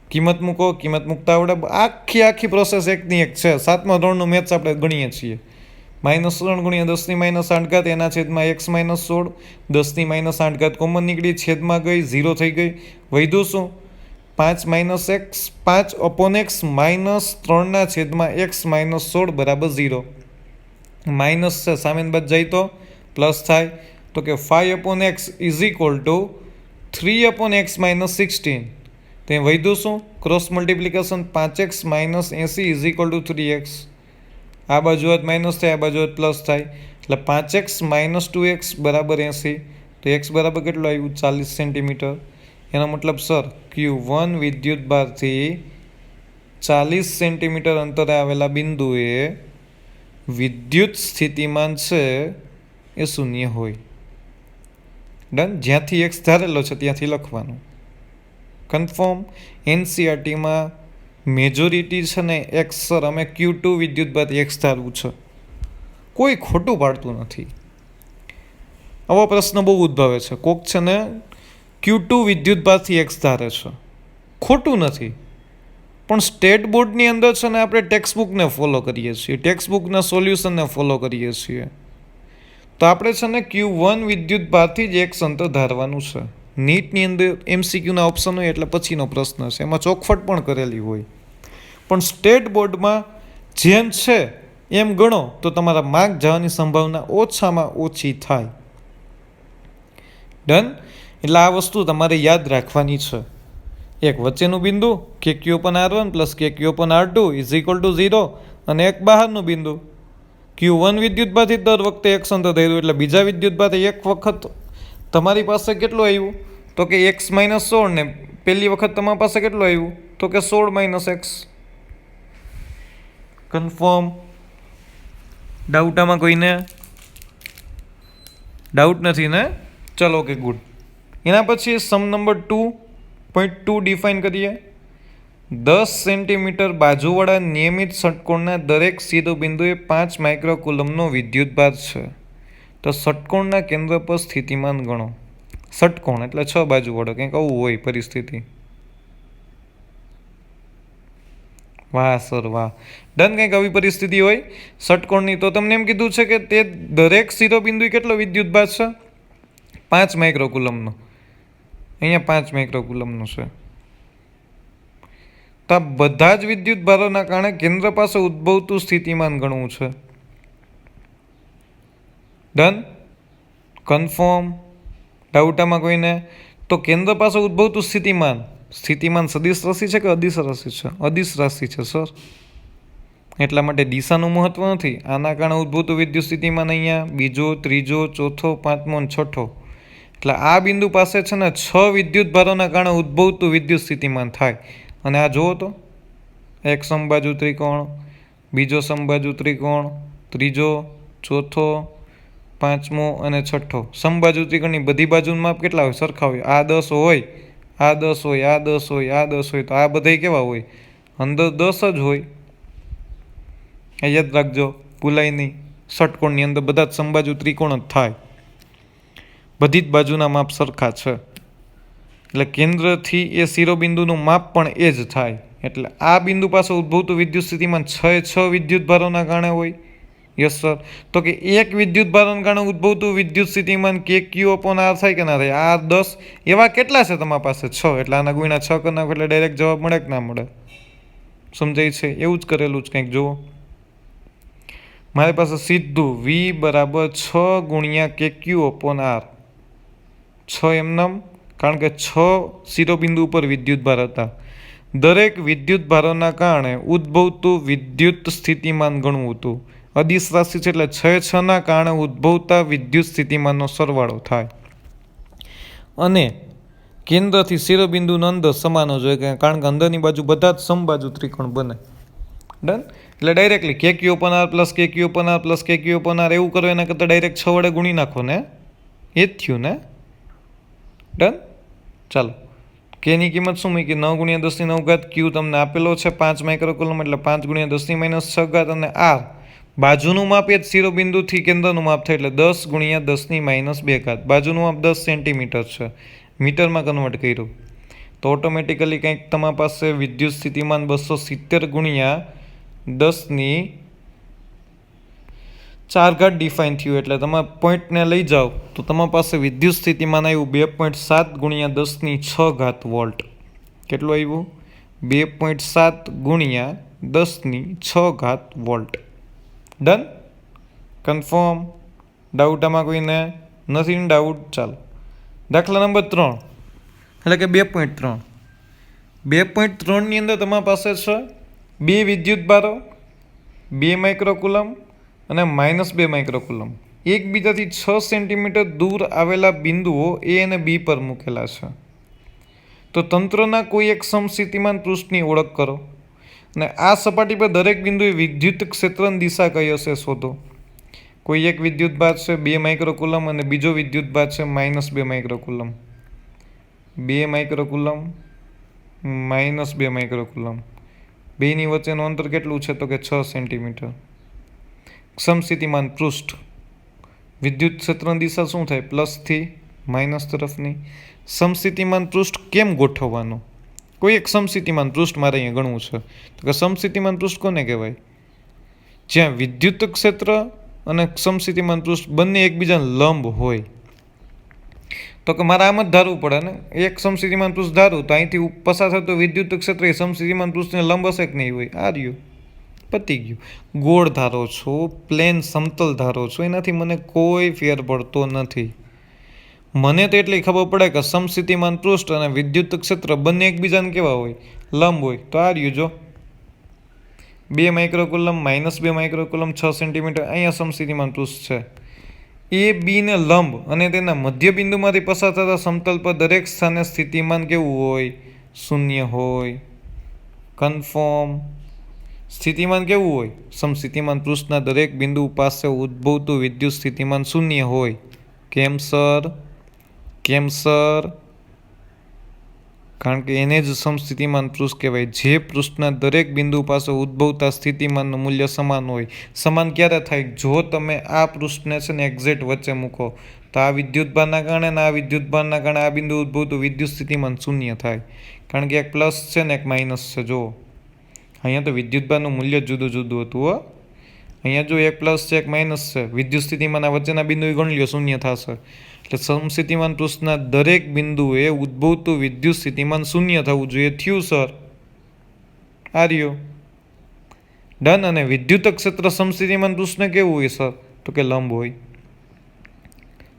કિંમત મૂકો, કિંમત મૂકતા આવડે. આખી પ્રોસેસ એકની એક છે. 7મા ધોરણનું મેથ્સ આપણે ગણીએ છીએ. -3 × 10 - 8 એના છેદમાં x - 16, 10 - 8 કોમન નીકળી, છેદમાં ગઈ, 0 થઈ ગઈ. વધ્યું શું? 5 - x, 5/x -3 છેદમાં x - 16 બરાબર 0. માઇનસ છે, સામેની બાજુ જાય તો પ્લસ થાય. તો કે 5/x is equal two 3/x - 16. તે વધ્યું શું? Cross multiplication, 5x - 80 is equal two 3x. આ બાજુ માઇનસ થાય, આ બાજુ પ્લસ થાય, એટલે 5x - 2x બરાબર 80. તો x બરાબર કેટલું આવ્યું? 40 સેન્ટીમીટર. એનો મતલબ સર Q1 વિદ્યુત ભારથી 40 સેન્ટીમીટર અંતરે આવેલા બિંદુએ વિદ્યુત સ્થિતિમાન છે એ શૂન્ય હોય. ડન. જ્યાંથી એક્સ ધારેલો છે ત્યાંથી લખવાનું. કન્ફર્મ. એનસીઆરટીમાં મેજોરિટી છે ને એક્સ સર અમે Q2 વિદ્યુતભારથી એક્સ ધારવું છે, કોઈ ખોટું પાડતું નથી. આવો પ્રશ્ન બહુ ઉદ્ભવે છે. કોક છે ને Q2 વિદ્યુતભારથી એક્સ ધારે છે, ખોટું નથી. પણ સ્ટેટ બોર્ડની અંદર છે ને આપણે ટેક્સ્ટબુકને ફોલો કરીએ છીએ, ટેક્સ્ટબુકના સોલ્યુશનને ફોલો કરીએ છીએ. તો આપણે છે ને Q1 વિદ્યુતભારથી જ એક્સ અંતર ધારવાનું છે. નીટની અંદર MCQના ઓપ્શન હોય એટલે પછીનો પ્રશ્ન છે, એમાં ચોખવટ પણ કરેલી હોય. પણ સ્ટેટ બોર્ડમાં જેમ છે એમ ગણો તો તમારા માર્ક જવાની સંભાવના ઓછામાં ઓછી થાય. ડન. એટલે આ વસ્તુ તમારે યાદ રાખવાની છે. એક વચ્ચેનું બિંદુ KQ/R1 plus KQ/R2 is equal two 0 અને એક બહારનું બિંદુ Q1 વિદ્યુતભારથી દર વખતે એક્સ અંતર ધાર્યું એટલે બીજા વિદ્યુતભારથી એક વખત તમારી પાસે કેટલું આવ્યું તો કે x-16 ને પહેલી વખત તમારી પાસે કેટલું આવ્યું તો કે 16 - x. કન્ફર્મ. ડાઉટ આમાં કોઈને? ડાઉટ નથી ને? ચલો ઓકે ગુડ. એના પછી સમ નંબર 2.2 ડિફાઇન કરીએ. 10 સેન્ટીમીટર બાજુવાળા નિયમિત ષટકોણના દરેક શિરોબિંદુએ 5 માઇક્રોકુલમનો વિદ્યુતભાર છે. તો ષટકોણના કેન્દ્ર પર સ્થિતિમાન ગણો. ષટકોણ એટલે 6 બાજુવાળો, કંઈક આવું હોય પરિસ્થિતિ. વાહ સર વાહ. ડન. કંઈક આવી પરિસ્થિતિ હોય ષટકોણની. તો તમને એમ કીધું છે કે તે દરેક શિરોબિંદુ કેટલો વિદ્યુતભાર છે? 5 માઇક્રોકુલમનો. અહીંયા 5 માઇક્રોકુલમનો છે. તો આ બધા જ વિદ્યુતભારોના કારણે કેન્દ્ર પાસે ઉદ્ભવતું સ્થિતિમાન ગણવું છે. ડન. કન્ફર્મ. ડાઉટ આમાં કોઈને? તો કેન્દ્ર પાસે ઉદ્ભવતું સ્થિતિમાન સદિશ રાશિ છે કે અદિશ રાશિ છે? અદિશ રાશિ છે સર. એટલા માટે દિશાનું મહત્વ નથી. આના કારણે ઉદ્ભવતું વિદ્યુત સ્થિતિમાન અહીંયા બીજો, ત્રીજો, ચોથો, પાંચમો અને છઠ્ઠો. એટલે આ બિંદુ પાસે છે ને 6 વિદ્યુતભારોના કારણે ઉદ્ભવતું વિદ્યુત સ્થિતિમાન થાય. અને આ જુઓ તો એક સમબાજુ ત્રિકોણ, બીજો સમબાજુ ત્રિકોણ, ત્રીજો, ચોથો, પાંચમો અને છઠ્ઠો. સમબાજુ ત્રિકોણની બધી બાજુનું માપ કેટલા હોય? સરખા હોય. આ 10 હોય, આ 10 હોય, આ 10 હોય, આ 10 હોય, તો આ બધા કેવા હોય? અંદર 10 જ હોય. યાદ રાખજો, ભૂલાય નહીં. ષટકોણની અંદર બધા જ સમબાજુ ત્રિકોણ જ થાય, બધી જ બાજુના માપ સરખા છે. એટલે કેન્દ્રથી એ શિરોબિંદુનું માપ પણ એ જ થાય. એટલે આ બિંદુ પાસે ઉદ્ભવતું વિદ્યુત સ્થિતિમાન 6 વિદ્યુતભારોના કારણે હોય. Yes sir. તો કે એક વિદ્યુતભારોના કારણે ઉદ્ભવતું વિદ્યુત સ્થિતિમાન KQ/R થાય કે ના થાય? આ 10 એવા કેટલા છે તમારી પાસે? 6. એટલે આના ગુણ્યા 6 કરી નાખો એટલે ડાયરેક્ટ જવાબ મળે કે ના મળે? સમજાય છે? એવું જ કરેલું જ કંઈક જુઓ. મારી પાસે સીધું V = 6 × KQ/R. 6 એમનામ, કારણ કે 6 શિરોબિંદુ ઉપર વિદ્યુતભાર હતા. દરેક વિદ્યુતભારોના કારણે ઉદ્ભવતું વિદ્યુત સ્થિતિમાન ગણવું હતું. અદિશ રાશિ છે એટલે 6 કારણે ઉદ્ભવતા વિદ્યુત સ્થિતિમાનનો સરવાળો થાય. અને કેન્દ્રથી શિરોબિંદુનો અંદર સમાન જ હોય, કારણ કે અંદરની બાજુ બધા જ સમબાજુ ત્રિકોણ બને. ડન. એટલે directly KQ/R plus KQ/R plus KQ/R એવું કરો એના કરતાં ડાયરેક્ટ 6 વડે ગુણી નાખો ને, એ જ થયું ને? ડન. ચાલો, કેની કિંમત શું મૂકી? 9 × 10⁹ Q તમને આપેલો છે 5 માઇક્રોકુલમ, એટલે 5 × 10⁻6 અને R બાજુનું માપ એ જ શિરોબિંદુથી કેન્દ્રનું માપ થાય એટલે 10 × 10⁻2. બાજુનું માપ 10 સેન્ટીમીટર છે, મીટરમાં કન્વર્ટ કર્યું તો ઓટોમેટિકલી કંઈક તમારી પાસે વિદ્યુત સ્થિતિમાન 270 × 10⁴ ડિફાઇન થયું. એટલે તમે પોઈન્ટને લઈ જાઓ તો તમારી પાસે વિદ્યુત સ્થિતિમાન આવ્યું 2.7 × 10⁶ વોલ્ટ. કેટલું આવ્યું? 2.7 × 10⁶ વોલ્ટ. ડન. કન્ફર્મ. ડાઉટ આમાં કોઈને નથી? ડાઉટ? ચાલો, દાખલા નંબર 3 એટલે કે 2.3. 2.3ની અંદર તમારી પાસે છે 2 વિદ્યુતભારો, 2 માઇક્રોકુલમ અને -2 માઇક્રોકુલમ એકબીજાથી 6 સેન્ટીમીટર દૂર આવેલા બિંદુઓ A અને B પર મૂકેલા છે. તો તંત્રના કોઈ એક સમસ્થિતિમાન પૃષ્ઠની ઓળખ કરો અને આ સપાટી પર દરેક બિંદુએ વિદ્યુત ક્ષેત્રની દિશા કઈ હશે શોધો. કોઈ એક વિદ્યુતભાર છે 2 માઇક્રોકુલમ અને બીજો વિદ્યુતભાર છે -2 માઇક્રોકુલમ. 2 માઇક્રોકુલમ -2 માઇક્રોકુલમ, બેની વચ્ચેનું અંતર કેટલું છે? તો કે 6 સેન્ટીમીટર. સમસ્થિતિમાન પૃષ્ઠ, વિદ્યુત ક્ષેત્રની દિશા શું થાય? પ્લસથી માઇનસ તરફની. સમસ્થિતિમાન પૃષ્ઠ કેમ ગોઠવવાનું? કોઈ એક સમસ્થિતિમાન પૃષ્ઠ મારે અહીંયા ગણવું છે, તો કે સમસ્થિતિમાન પૃષ્ઠ કોને કહેવાય? જ્યાં વિદ્યુત ક્ષેત્ર અને સમસ્થિતિમાન પૃષ્ઠ બંને એકબીજાને લંબ હોય. તો કે મારે આમ જ ધારવું પડે ને, એક સમસ્થિતિમાન પૃષ્ઠ ધારું તો અહીંથી પસાર થતો વિદ્યુત ક્ષેત્ર એ સમસ્થિતિમાન પૃષ્ઠને લંબ હશે કે નહીં હોય? આ રહ્યું, પતી ગયું. ગોળ ધારો છો, પ્લેન સમતલ ધારો છો, એનાથી મને કોઈ ફેર પડતો નથી. મને તો એટલી ખબર પડે કે સમસ્થિતિમાન પૃષ્ઠ અને વિદ્યુત ક્ષેત્ર બંને એકબીજાને કેવા હોય? લંબ હોય. તો આ રહ્યું જો 2 માઇક્રોકુલમ -2 માઇક્રોકુલમ 6 સેન્ટીમીટર, અહીંયા સમસ્થિતિમાન પૃષ્ઠ છે. એ બીને લંબ અને તેના મધ્ય બિંદુમાંથી પસાર થતા સમતલ પર દરેક સ્થાને સ્થિતિમાન કેવું હોય? શૂન્ય હોય. કન્ફર્મ. સ્થિતિમાન કેવું હોય? સમસ્થિતિમાન પૃષ્ઠના દરેક બિંદુ પાસે ઉદ્ભવતું વિદ્યુત સ્થિતિમાન શૂન્ય હોય. કેમ સર? કારણ કે એને જ સમસ્થિતિમાન પૃષ્ઠ કહેવાય. જે પૃષ્ઠના દરેક બિંદુ પાસે ઉદ્ભવતા સ્થિતિમાનનું મૂલ્ય સમાન હોય. સમાન ક્યારે થાય? જો તમે આ પૃષ્ઠને છે ને એક્ઝેક્ટ વચ્ચે મૂકો તો આ વિદ્યુતભારના કારણે અને આ વિદ્યુતભારના કારણે આ બિંદુ ઉદ્ભવતું વિદ્યુત સ્થિતિમાન શૂન્ય થાય. કારણ કે એક પ્લસ છે ને એક માઇનસ છે. જો અહીંયા તો વિદ્યુતભારનું મૂલ્ય જુદું જુદું હતું હો. અહીંયા જો એક પ્લસ છે એક માઇનસ છે, વિદ્યુત સ્થિતિમાનના વચ્ચેના બિંદુ ગણી લો, શૂન્ય થશે. એટલે સમસ્થિતિમાન પૃષ્ઠના દરેક બિંદુએ ઉદ્ભવતું વિદ્યુત સ્થિતિમાન શૂન્ય થવું જોઈએ. થયું સર? આ રહ્યું ડન. અને વિદ્યુત ક્ષેત્ર સમસ્થિતિમાન પૃષ્ઠને કેવું હોય સર? તો કે લંબ હોય.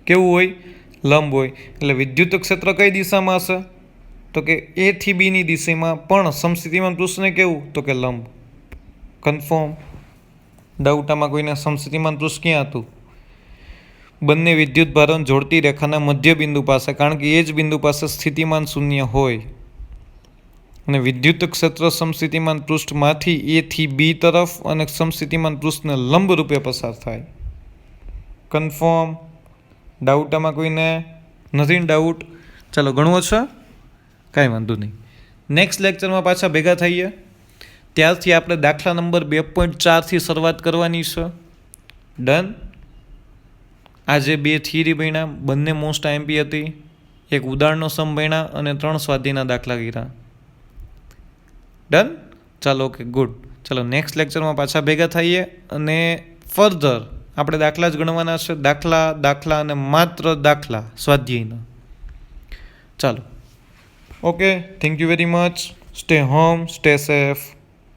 કેવું હોય? લંબ હોય. એટલે વિદ્યુત ક્ષેત્ર કઈ દિશામાં હશે? તો કે A થી B ની દિશામાં, પણ સમસ્થિતિમાન પૃષ્ઠને કેવું? તો કે લંબ. કન્ફર્મ. ડાઉટામાં કોઈને સમસ્થિતિમાન પૃષ્ઠ ક્યાં હતું? બંને વિદ્યુત ભારોને જોડતી રેખાના મધ્ય બિંદુ પાસે, કારણ કે એ જ બિંદુ પાસે સ્થિતિમાન શૂન્ય હોય. અને વિદ્યુત ક્ષેત્ર સમસ્થિતિમાન પૃષ્ઠમાંથી A થી B તરફ અને સમસ્થિતિમાન પૃષ્ઠને લંબ રૂપે પસાર થાય. કન્ફર્મ. ડાઉટામાં કોઈને નથી ડાઉટ? ચાલો ગણવો છે? કાંઈ વાંધો નહીં. નેક્સ્ટ લેક્ચરમાં પાછા ભેગા થઈએ. ત્યારથી આપણે દાખલા નંબર 2.4થી શરૂઆત કરવાની છે. ડન. આજે 2 થિયરી ભણ્યા, બંને મોસ્ટ આઈએમપી હતી. એક ઉદાહરણનો સમ ભણ્યા અને 3 સ્વાધ્યાયના દાખલા કર્યા. ડન. ચાલો ઓકે ગુડ. ચાલો નેક્સ્ટ લેક્ચરમાં પાછા ભેગા થઈએ અને ફર્ધર આપણે દાખલા જ ગણવાના છે. દાખલા અને માત્ર દાખલા સ્વાધ્યાયના. ચાલો okay, thank you very much. Stay home, stay safe.